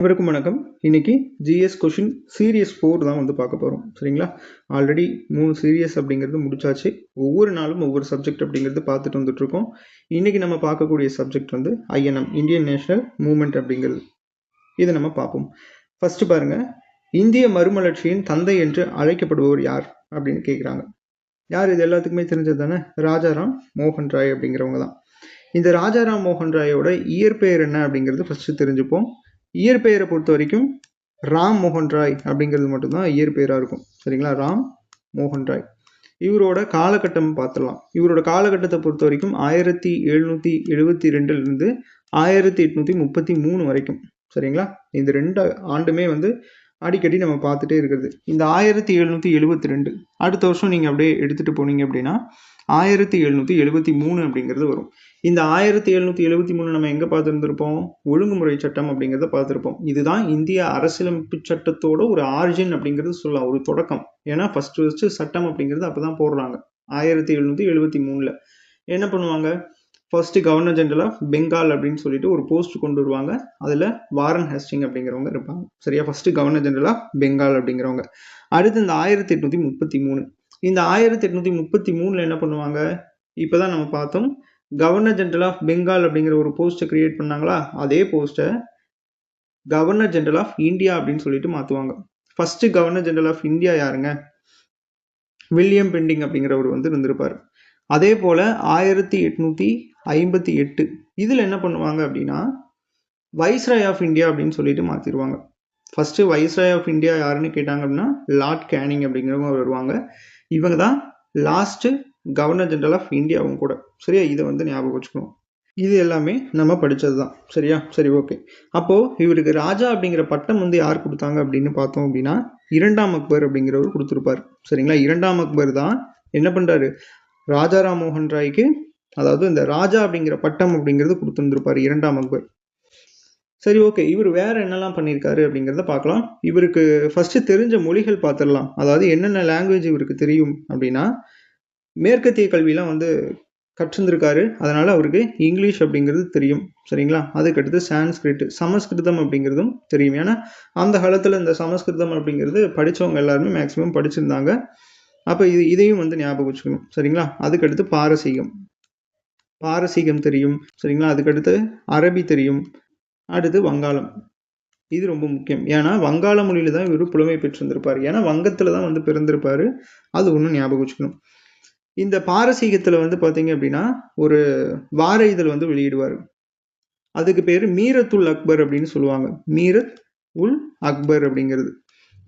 அனைவருக்கும் வணக்கம். இன்னைக்கு ஜிஎஸ் கொஷின் சீரியஸ் 4 தான் வந்து பார்க்க போகிறோம். சரிங்களா? ஆல்ரெடி 3 சீரியஸ் அப்படிங்கிறது முடிச்சாச்சு. ஒவ்வொரு நாளும் ஒவ்வொரு சப்ஜெக்ட் அப்படிங்கிறது பார்த்துட்டு வந்துட்டுருக்கோம். இன்னைக்கு நம்ம பார்க்கக்கூடிய சப்ஜெக்ட் வந்து ஐஎன்எம், இந்தியன் நேஷனல் மூவ்மெண்ட் அப்படிங்கிறது. இதை நம்ம பார்ப்போம். ஃபர்ஸ்ட் பாருங்க, இந்திய மறுமலர்ச்சியின் தந்தை என்று அழைக்கப்படுபவர் யார் அப்படின்னு கேட்குறாங்க. யார்? இது எல்லாத்துக்குமே தெரிஞ்சது தானே, ராஜாராம் மோகன் ராய் அப்படிங்கிறவங்க தான். இந்த ராஜாராம் மோகன் ராயோட இயற்பெயர் என்ன அப்படிங்கிறது ஃபர்ஸ்ட் தெரிஞ்சுப்போம். இயற்பெயரை பொறுத்த வரைக்கும் ராம் மோகன் ராய் அப்படிங்கிறது மட்டும்தான் இயற்பெயராக இருக்கும். சரிங்களா? ராம் மோகன் ராய். இவரோட காலகட்டம் பார்த்துடலாம். இவரோட காலகட்டத்தை பொறுத்த வரைக்கும் 1772 1833 வரைக்கும். சரிங்களா? இந்த 2 ஆண்டுமே வந்து அடிக்கடி நம்ம பார்த்துட்டே இருக்கிறது. இந்த 1772 அடுத்த வருஷம் நீங்கள் அப்படியே எடுத்துகிட்டு போனீங்க அப்படின்னா 1773 அப்படிங்கிறது வரும். இந்த 1773 நம்ம எங்கே பார்த்துருந்துருப்போம்? ஒழுங்குமுறை சட்டம் அப்படிங்கிறத பார்த்துருப்போம். இதுதான் இந்திய அரசியலமைப்பு சட்டத்தோட ஒரு ஆரிஜின் அப்படிங்கிறது சொல்லலாம், ஒரு தொடக்கம். ஏன்னா ஃபர்ஸ்ட் சட்டம் அப்படிங்கிறது அப்போ தான் போடுறாங்க. 1773 என்ன பண்ணுவாங்க? First governor general of Bengal அப்படின்னு சொல்லிட்டு ஒரு போஸ்ட் கொண்டு வருவாங்க. அதில் வாரன் ஹேஸ்டிங் அப்படிங்கிறவங்க இருப்பாங்க. சரியா? First governor general of Bengal அப்படிங்கிறவங்க. அடுத்து இந்த 1833 இந்த 1833 என்ன பண்ணுவாங்க? இப்போதான் நம்ம பார்த்தோம், கவர்னர் ஜெனரல் ஆஃப் பெங்கால் அப்படிங்கிற ஒரு போஸ்ட்டை கிரியேட் பண்ணாங்களா, அதே போஸ்ட்டை கவர்னர் ஜெனரல் ஆஃப் இந்தியா அப்படின்னு சொல்லிட்டு மாற்றுவாங்க. First governor general of India யாருங்க? வில்லியம் பெண்டிங் அப்படிங்கிறவர் வந்து இருந்திருப்பார். அதே போல் 1858 இதில் என்ன பண்ணுவாங்க அப்படின்னா வைஸ்ராய் ஆஃப் இந்தியா அப்படின்னு சொல்லிட்டு மாற்றிடுவாங்க. ஃபர்ஸ்ட் வைஸ்ராய் ஆஃப் இந்தியா யாருன்னு கேட்டாங்க அப்படின்னா லார்ட் கேனிங் அப்படிங்கிறவங்க வருவாங்க. இவங்க தான் லாஸ்ட் கவர்னர் ஜெனரல் ஆஃப் இந்தியாவும் கூட. சரியா? இதை வந்து ஞாபகம் வச்சுக்கணும். இது எல்லாமே நம்ம படித்தது தான். சரியா? சரி, ஓகே. அப்போது இவருக்கு ராஜா அப்படிங்கிற பட்டம் வந்து யார் கொடுத்தாங்க அப்படின்னு பார்த்தோம் அப்படின்னா இரண்டாம் அக்பர் அப்படிங்கிறவர் கொடுத்துருப்பார். சரிங்களா? இரண்டாம் அக்பர் தான் என்ன பண்ணுறாரு? ராஜாராம் மோகன் ராய்க்கு, அதாவது இந்த ராஜா அப்படிங்கிற பட்டம் அப்படிங்கிறது கொடுத்துருந்துருப்பார் இரண்டாம் அக்பர். சரி, ஓகே. இவர் வேற என்னெல்லாம் பண்ணியிருக்காரு அப்படிங்கிறத பார்க்கலாம். இவருக்கு ஃபர்ஸ்ட் தெரிஞ்ச மொழிகள் பார்த்துடலாம். அதாவது என்னென்ன லாங்குவேஜ் இவருக்கு தெரியும் அப்படின்னா, மேற்கத்திய கல்வியெலாம் வந்து கற்றிருந்திருக்காரு. அதனால அவருக்கு இங்கிலீஷ் அப்படிங்கிறது தெரியும். சரிங்களா? அதுக்கடுத்து சான்ஸ்கிரிட், சமஸ்கிருதம் அப்படிங்கிறதும் தெரியும். ஏன்னா அந்த காலத்தில் இந்த சமஸ்கிருதம் அப்படிங்கிறது படித்தவங்க எல்லாருமே மேக்சிமம் படிச்சிருந்தாங்க. அப்போ இதையும் வந்து ஞாபகம் வச்சுக்கணும். சரிங்களா? அதுக்கடுத்து பாரசீகம் தெரியும். சரிங்களா? அதுக்கடுத்து அரபி தெரியும். அடுத்து வங்காளம். இது ரொம்ப முக்கியம். ஏன்னா வங்காள மொழியில தான் இவர் புலமை பெற்றிருந்திருப்பார். ஏன்னா வங்கத்தில் தான் வந்து பிறந்திருப்பாரு. அது ஒன்றும் ஞாபகம் வச்சுக்கணும். இந்த பாரசீகத்தில் வந்து பார்த்தீங்க அப்படின்னா ஒரு வார இதழ் வந்து வெளியிடுவார். அதுக்கு பேர் மீரத் உல் அக்பர் அப்படின்னு சொல்லுவாங்க. மீரத் உல் அக்பர் அப்படிங்கிறது.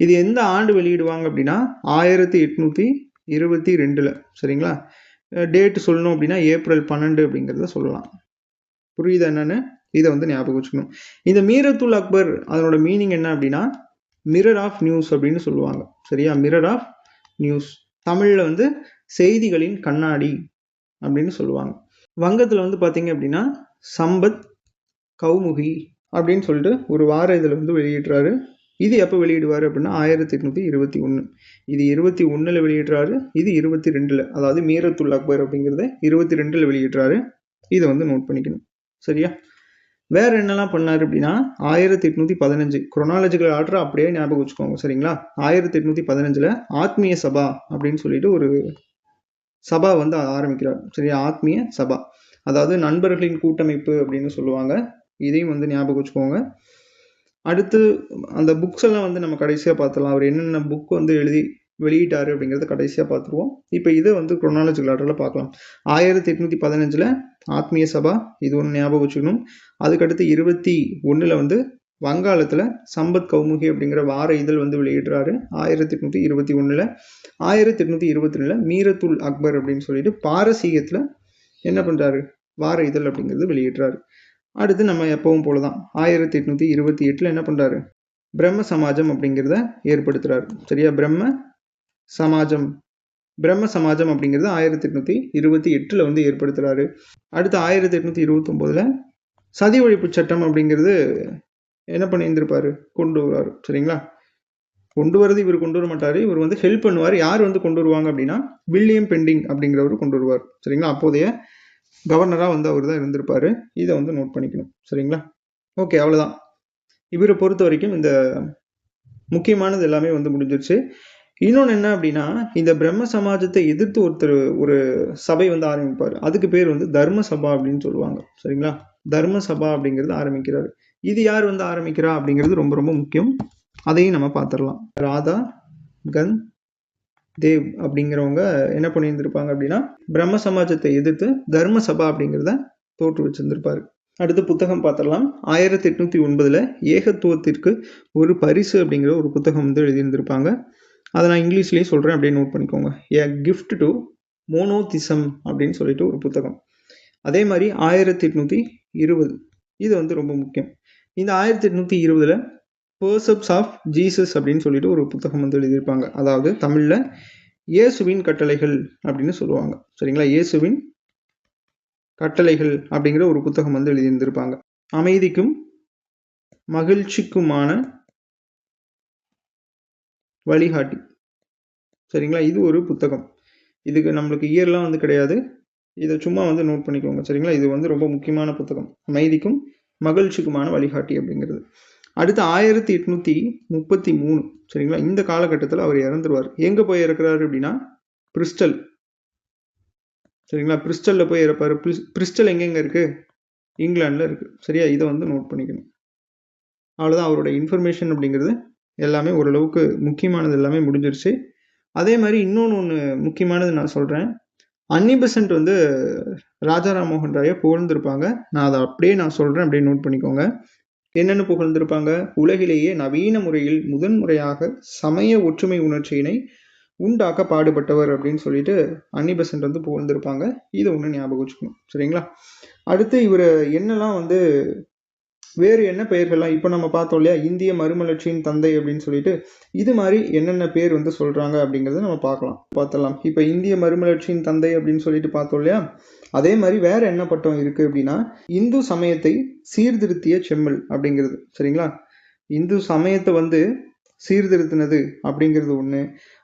இது எந்த ஆண்டு வெளியிடுவாங்க அப்படின்னா 1822. சரிங்களா? டேட் சொல்லணும் அப்படின்னா ஏப்ரல் 12 அப்படிங்கிறத சொல்லலாம். புரியுது என்னன்னு? இதை வந்து ஞாபகம் வச்சுக்கணும். இந்த மீரத் உல் அக்பர் அதனோட மீனிங் என்ன அப்படின்னா மிரர் ஆஃப் நியூஸ் அப்படின்னு சொல்லுவாங்க. சரியா? Mirror of news. தமிழில் வந்து செய்திகளின் கண்ணாடி அப்படின்னு சொல்லுவாங்க. வங்கத்தில் வந்து பார்த்தீங்க அப்படின்னா சம்பத் கௌமுகி அப்படின்னு சொல்லிட்டு ஒரு வார இதழ் வந்து வெளியிடுறாரு. இது எப்போ வெளியிடுவார் அப்படின்னா 1821. இது 21 வெளியிடுறாரு. இது 22, அதாவது மீரத் உல் அக்பர் அப்படிங்கிறத 22 வெளியிடுறாரு. இதை வந்து நோட் பண்ணிக்கணும். சரியா? வேற என்னெல்லாம் பண்ணாரு அப்படின்னா 1815 குரோனாலஜிக்கல் ஆர்டர் அப்படியே ஞாபகம் வச்சுக்கோங்க. சரிங்களா? 1815 ஆத்மீய சபா அப்படின்னு சொல்லிட்டு ஒரு சபா வந்து ஆரம்பிக்கிறார். சரியா? ஆத்மீய சபா, அதாவது நண்பர்களின் கூட்டமைப்பு அப்படின்னு சொல்லுவாங்க. இதையும் வந்து ஞாபகம் வச்சுக்கோங்க. அடுத்து அந்த புக்ஸ் எல்லாம் வந்து நம்ம கடைசியாக பார்த்துடலாம். அவர் என்னென்ன புக் வந்து எழுதி வெளியிட்டாரு அப்படிங்கிறத கடைசியாக பார்த்துருவோம். இப்போ இதை வந்து குரோனாலஜிக்கல் ஆர்டரில் பார்க்கலாம். 1815 ஆத்மீய சபா, இது ஒன்று ஞாபகம் வச்சுக்கணும். அதுக்கடுத்து 21 வந்து வங்காளத்தில் சம்பத் கௌமுகி அப்படிங்கிற வார இதழ் வந்து வெளியிடுறாரு 1821. 1822 மீரத் உல் அக்பர் அப்படின்னு சொல்லிட்டு பாரசீகத்தில் என்ன பண்ணுறாரு? வார இதழ் அப்படிங்கிறது வெளியிடுறாரு. அடுத்து நம்ம எப்பவும் போலதான் 1828 என்ன பண்றாரு? பிரம்ம சமாஜம் அப்படிங்கிறத ஏற்படுத்துறாரு. சரியா? பிரம்ம சமாஜம் அப்படிங்கிறது 1828 வந்து ஏற்படுத்துறாரு. அடுத்து 1829 சதி ஒழிப்பு சட்டம் அப்படிங்கிறது என்ன பண்ணியிருந்திருப்பாரு? கொண்டு வராரு. சரிங்களா? கொண்டு வரது இவர் கொண்டு வர மாட்டாரு. இவர் வந்து ஹெல்ப் பண்ணுவார். யார் வந்து கொண்டு வருவாங்க அப்படின்னா வில்லியம் பெண்டிங் அப்படிங்கிறவர் கொண்டு வருவார். சரிங்களா? அப்போதைய கவர்னராக வந்து அவர் தான் இருந்திருப்பாரு. இதை வந்து நோட் பண்ணிக்கணும். சரிங்களா? ஓகே, அவ்வளோதான். இவரை பொறுத்த வரைக்கும் இந்த முக்கியமானது எல்லாமே வந்து முடிஞ்சிருச்சு. இன்னொன்று என்ன அப்படின்னா, இந்த பிரம்ம சமாஜத்தை எதிர்த்து ஒருத்தர் ஒரு சபை வந்து ஆரம்பிப்பார். அதுக்கு பேர் வந்து தர்ம சபா அப்படின்னு சொல்லுவாங்க. சரிங்களா? தர்ம சபா அப்படிங்கிறது ஆரம்பிக்கிறாரு. இது யார் வந்து ஆரம்பிக்கிறா அப்படிங்கிறது ரொம்ப ரொம்ப முக்கியம். அதையும் நம்ம பார்த்துடலாம். ராதா கன் தேவ் அப்படிங்கிறவங்க என்ன பண்ணியிருந்திருப்பாங்க அப்படின்னா, பிரம்ம சமாஜத்தை எதிர்த்து தர்ம சபா அப்படிங்கிறத தோற்று வச்சிருந்திருப்பாரு. அடுத்து புத்தகம் பார்த்துடலாம். 1809 ஏகத்துவத்திற்கு ஒரு பரிசு அப்படிங்கிற ஒரு புத்தகம் வந்து எழுதியிருந்திருப்பாங்க. அதை நான் இங்கிலீஷ்லேயே சொல்கிறேன், அப்படியே நோட் பண்ணிக்கோங்க. ஏ கிஃப்ட் டு மோனோதிசம் அப்படின்னு சொல்லிட்டு ஒரு புத்தகம். அதே மாதிரி 1820 இது வந்து ரொம்ப முக்கியம். இந்த 1820 பர்சப்ஸ் ஆஃப் ஜீசஸ் அப்படின்னு சொல்லிட்டு ஒரு புத்தகம் வந்து எழுதியிருப்பாங்க. அதாவது தமிழில் இயேசுவின் கட்டளைகள் அப்படின்னு சொல்லுவாங்க. சரிங்களா? இயேசுவின் கட்டளைகள் அப்படிங்கிற ஒரு புத்தகம் வந்து எழுதியிருந்திருப்பாங்க. அமைதிக்கும் மகிழ்ச்சிக்குமான வழிகாட்டி. சரிங்களா? இது ஒரு புத்தகம். இதுக்கு நம்மளுக்கு இயர்லாம் வந்து கிடையாது, இதை சும்மா வந்து நோட் பண்ணிக்கோங்க. சரிங்களா? இது வந்து ரொம்ப முக்கியமான புத்தகம். அமைதிக்கும் மகிழ்ச்சிக்குமான வழிகாட்டி அப்படிங்கிறது. அடுத்து 1833. சரிங்களா? இந்த காலகட்டத்தில் அவர் இறந்துருவார். எங்கே போய் இறக்குறாரு அப்படின்னா பிரிஸ்டல். சரிங்களா? பிரிஸ்டலில் போய் இறப்பாரு. பிரிஸ்டல் எங்கெங்க இருக்கு? இங்கிலாண்டில் இருக்கு. சரியா? இதை வந்து நோட் பண்ணிக்கணும். அவ்வளோதான், அவரோட இன்ஃபர்மேஷன் அப்படிங்கிறது எல்லாமே ஓரளவுக்கு முக்கியமானது எல்லாமே முடிஞ்சிருச்சு. அதே மாதிரி இன்னொன்று முக்கியமானது நான் சொல்கிறேன். அன்னி பெசன்ட் வந்து ராஜா ராம்மோகன் ராயை புகழ்ந்திருப்பாங்க. நான் அதை அப்படியே நான் சொல்கிறேன், அப்படியே நோட் பண்ணிக்கோங்க. என்னென்னு புகழ்ந்திருப்பாங்க? உலகிலேயே நவீன முறையில் முதன்முறையாக சமய ஒற்றுமை உணர்ச்சியினை உண்டாக்க பாடுபட்டவர் அப்படின்னு சொல்லிட்டு அன்னி பெசன்ட் வந்து புகழ்ந்திருப்பாங்க. இதை ஒன்று ஞாபகம் வச்சுக்கணும். சரிங்களா? அடுத்து இவர் என்னெல்லாம் வந்து வேறு என்ன பெயர்கள்லாம் இப்போ நம்ம பார்த்தோம் இல்லையா, இந்திய மறுமலர்ச்சியின் தந்தை அப்படின்னு சொல்லிட்டு, இது மாதிரி என்னென்ன பேர் வந்து சொல்கிறாங்க அப்படிங்கிறத நம்ம பார்த்துடலாம். இப்போ இந்திய மறுமலர்ச்சியின் தந்தை அப்படின்னு சொல்லிட்டு பார்த்தோம் இல்லையா, அதே மாதிரி வேற என்ன பட்டம் இருக்குது அப்படின்னா இந்து சமயத்தை சீர்திருத்திய செம்மல் அப்படிங்கிறது. சரிங்களா? இந்து சமயத்தை வந்து சீர்திருத்தினது அப்படிங்கிறது ஒன்று.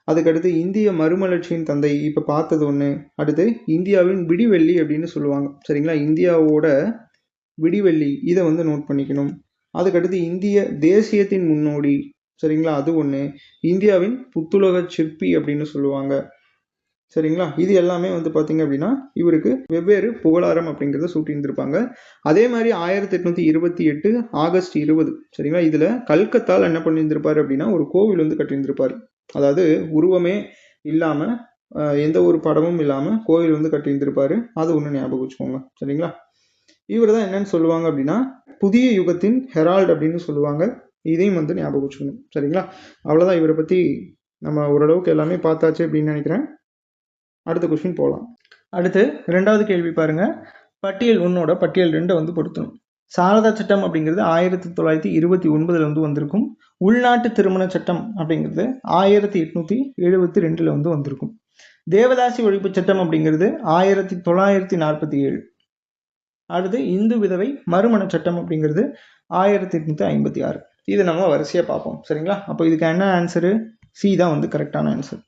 அதுக்கடுத்து இந்திய மறுமலர்ச்சியின் தந்தை இப்போ பார்த்தது ஒன்று. அடுத்து இந்தியாவின் விடிவெள்ளி அப்படின்னு சொல்லுவாங்க. சரிங்களா? இந்தியாவோட விடிவெள்ளி, இதை வந்து நோட் பண்ணிக்கணும். அதுக்கடுத்து இந்திய தேசியத்தின் முன்னோடி. சரிங்களா? அது ஒன்று. இந்தியாவின் புத்துலக சிற்பி அப்படின்னு சொல்லுவாங்க. சரிங்களா? இது எல்லாமே வந்து பார்த்தீங்க அப்படின்னா இவருக்கு வெவ்வேறு புகழாரம் அப்படிங்கிறத சூட்டியிருந்திருப்பாங்க. அதே மாதிரி 1828 ஆகஸ்ட் 20. சரிங்களா? இதில் கல்கத்தால் என்ன பண்ணியிருந்திருப்பாரு அப்படின்னா ஒரு கோவில் வந்து கட்டியிருந்திருப்பாரு. அதாவது உருவமே இல்லாமல் எந்த ஒரு படமும் இல்லாமல் கோவில் வந்து கட்டியிருந்திருப்பாரு. அது ஒன்று ஞாபகம் வச்சுக்கோங்க. சரிங்களா? இவர் தான் என்னன்னு சொல்லுவாங்க அப்படின்னா புதிய யுகத்தின் ஹெரால்ட் அப்படின்னு சொல்லுவாங்க. இதையும் வந்து ஞாபகம் வச்சுக்கணும். சரிங்களா? அவ்வளோதான், இவரை பற்றி நம்ம ஓரளவுக்கு எல்லாமே பார்த்தாச்சு அப்படின்னு நினைக்கிறேன். அடுத்த கொஸ்டின் போகலாம். அடுத்து 2வது கேள்வி பாருங்க. பட்டியல் 1 பட்டியல் 2 வந்து பொருத்தணும். சாரதா சட்டம் அப்படிங்கிறது 1929 வந்து வந்திருக்கும். உள்நாட்டு திருமண சட்டம் அப்படிங்கிறது 1872 வந்து வந்திருக்கும். தேவதாசி ஒழிப்பு சட்டம் அப்படிங்கிறது 1947. அடுத்து இந்து விதவை மறுமண சட்டம் அப்படிங்கிறது 1856. இது நம்ம வரிசையாக பார்ப்போம். சரிங்களா? அப்போ இதுக்கு என்ன ஆன்சரு? சி தான் வந்து கரெக்டான ஆன்சர்.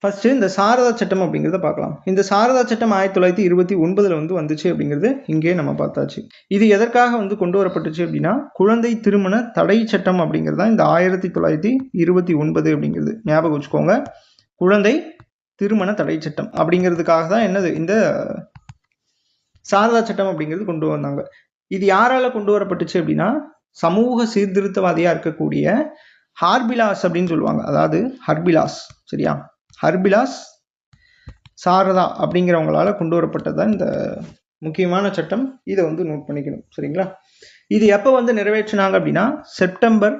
ஃபர்ஸ்ட் இந்த சாரதா சட்டம் அப்படிங்கிறத பார்க்கலாம். இந்த சாரதா சட்டம் 1929 வந்து வந்துச்சு அப்படிங்கிறது இங்கே நம்ம பார்த்தாச்சு. இது எதற்காக வந்து கொண்டு வரப்பட்டுச்சு அப்படின்னா குழந்தை திருமண தடை சட்டம் அப்படிங்கிறது தான் இந்த 1929 அப்படிங்கிறது. ஞாபகம் வச்சுக்கோங்க, குழந்தை திருமண தடை சட்டம் அப்படிங்கிறதுக்காக தான் என்னது இந்த சாரதா சட்டம் அப்படிங்கிறது கொண்டு வந்தாங்க. இது யாரால கொண்டு வரப்பட்டுச்சு அப்படின்னா சமூக சீர்திருத்தவாதியா இருக்கக்கூடிய ஹார்பிலாஸ் அப்படின்னு சொல்லுவாங்க. அதாவது ஹர்பிலாஸ். சரியா? ஹர்பிலாஸ் சாரதா அப்படிங்கிறவங்களால கொண்டு வரப்பட்டதுதான் இந்த முக்கியமான சட்டம். இதை வந்து நோட் பண்ணிக்கணும். சரிங்களா? இது எப்போ வந்து நிறைவேற்றினாங்க அப்படின்னா செப்டம்பர்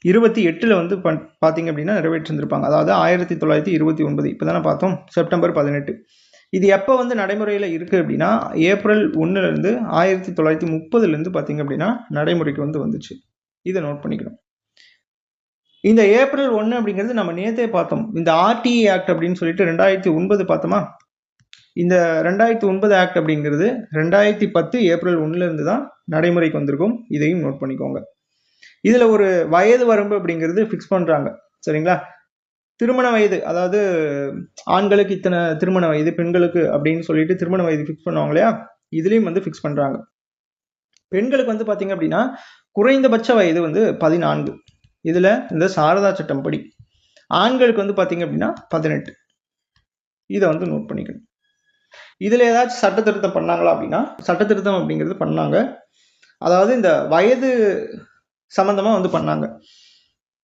28 வந்து பார்த்தீங்க அப்படின்னா நிறைவேற்றிருந்திருப்பாங்க. அதாவது 1929. இப்போ தானே பார்த்தோம், செப்டம்பர் 18. இது எப்போ வந்து நடைமுறையில் இருக்குது அப்படின்னா ஏப்ரல் 1 1930 பார்த்தீங்க அப்படின்னா நடைமுறைக்கு வந்து வந்துச்சு. இதை நோட் பண்ணிக்கணும். இந்த ஏப்ரல் 1 அப்படிங்கிறது நம்ம நேற்றே பார்த்தோம். இந்த ஆர்டிஏ ஆக்ட் அப்படின்னு சொல்லிட்டு 2009 பார்த்தோமா? இந்த 2009 ஆக்ட் அப்படிங்கிறது 2010 ஏப்ரல் 1 தான் நடைமுறைக்கு வந்திருக்கும். இதையும் நோட் பண்ணிக்கோங்க. இதில் ஒரு வயது வரம்பு அப்படிங்கிறது ஃபிக்ஸ் பண்ணுறாங்க. சரிங்களா? திருமண வயது, அதாவது ஆண்களுக்கு இத்தனை திருமண வயது, பெண்களுக்கு அப்படின்னு சொல்லிட்டு திருமண வயது ஃபிக்ஸ் பண்ணுவாங்க இல்லையா, இதுலேயும் வந்து ஃபிக்ஸ் பண்ணுறாங்க. பெண்களுக்கு வந்து பார்த்தீங்க அப்படின்னா குறைந்தபட்ச வயது வந்து 14. இதில் இந்த சாரதா சட்டம் படி. ஆண்களுக்கு வந்து பார்த்தீங்க அப்படின்னா 18. இதை வந்து நோட் பண்ணிக்கணும். இதில் ஏதாச்சும் சட்ட திருத்தம் பண்ணாங்களா அப்படின்னா, சட்ட திருத்தம் அப்படிங்கிறது பண்ணாங்க. அதாவது இந்த வயது சம்பந்தமாக வந்து பண்ணாங்க.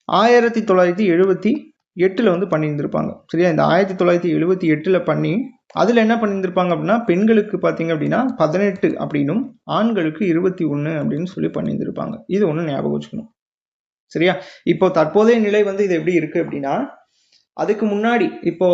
1978 வந்து பண்ணியிருந்திருப்பாங்க. சரியா? இந்த 1978 பண்ணி அதில் என்ன பண்ணியிருந்திருப்பாங்க அப்படின்னா, பெண்களுக்கு பார்த்தீங்க அப்படின்னா 18 அப்படின்னும் ஆண்களுக்கு 21 அப்படின்னு சொல்லி பண்ணியிருந்திருப்பாங்க. இது ஒன்று ஞாபகம் வச்சுக்கணும். சரியா? இப்போ தற்போதைய நிலை வந்து இது எப்படி இருக்கு அப்படின்னா, அதுக்கு முன்னாடி இப்போ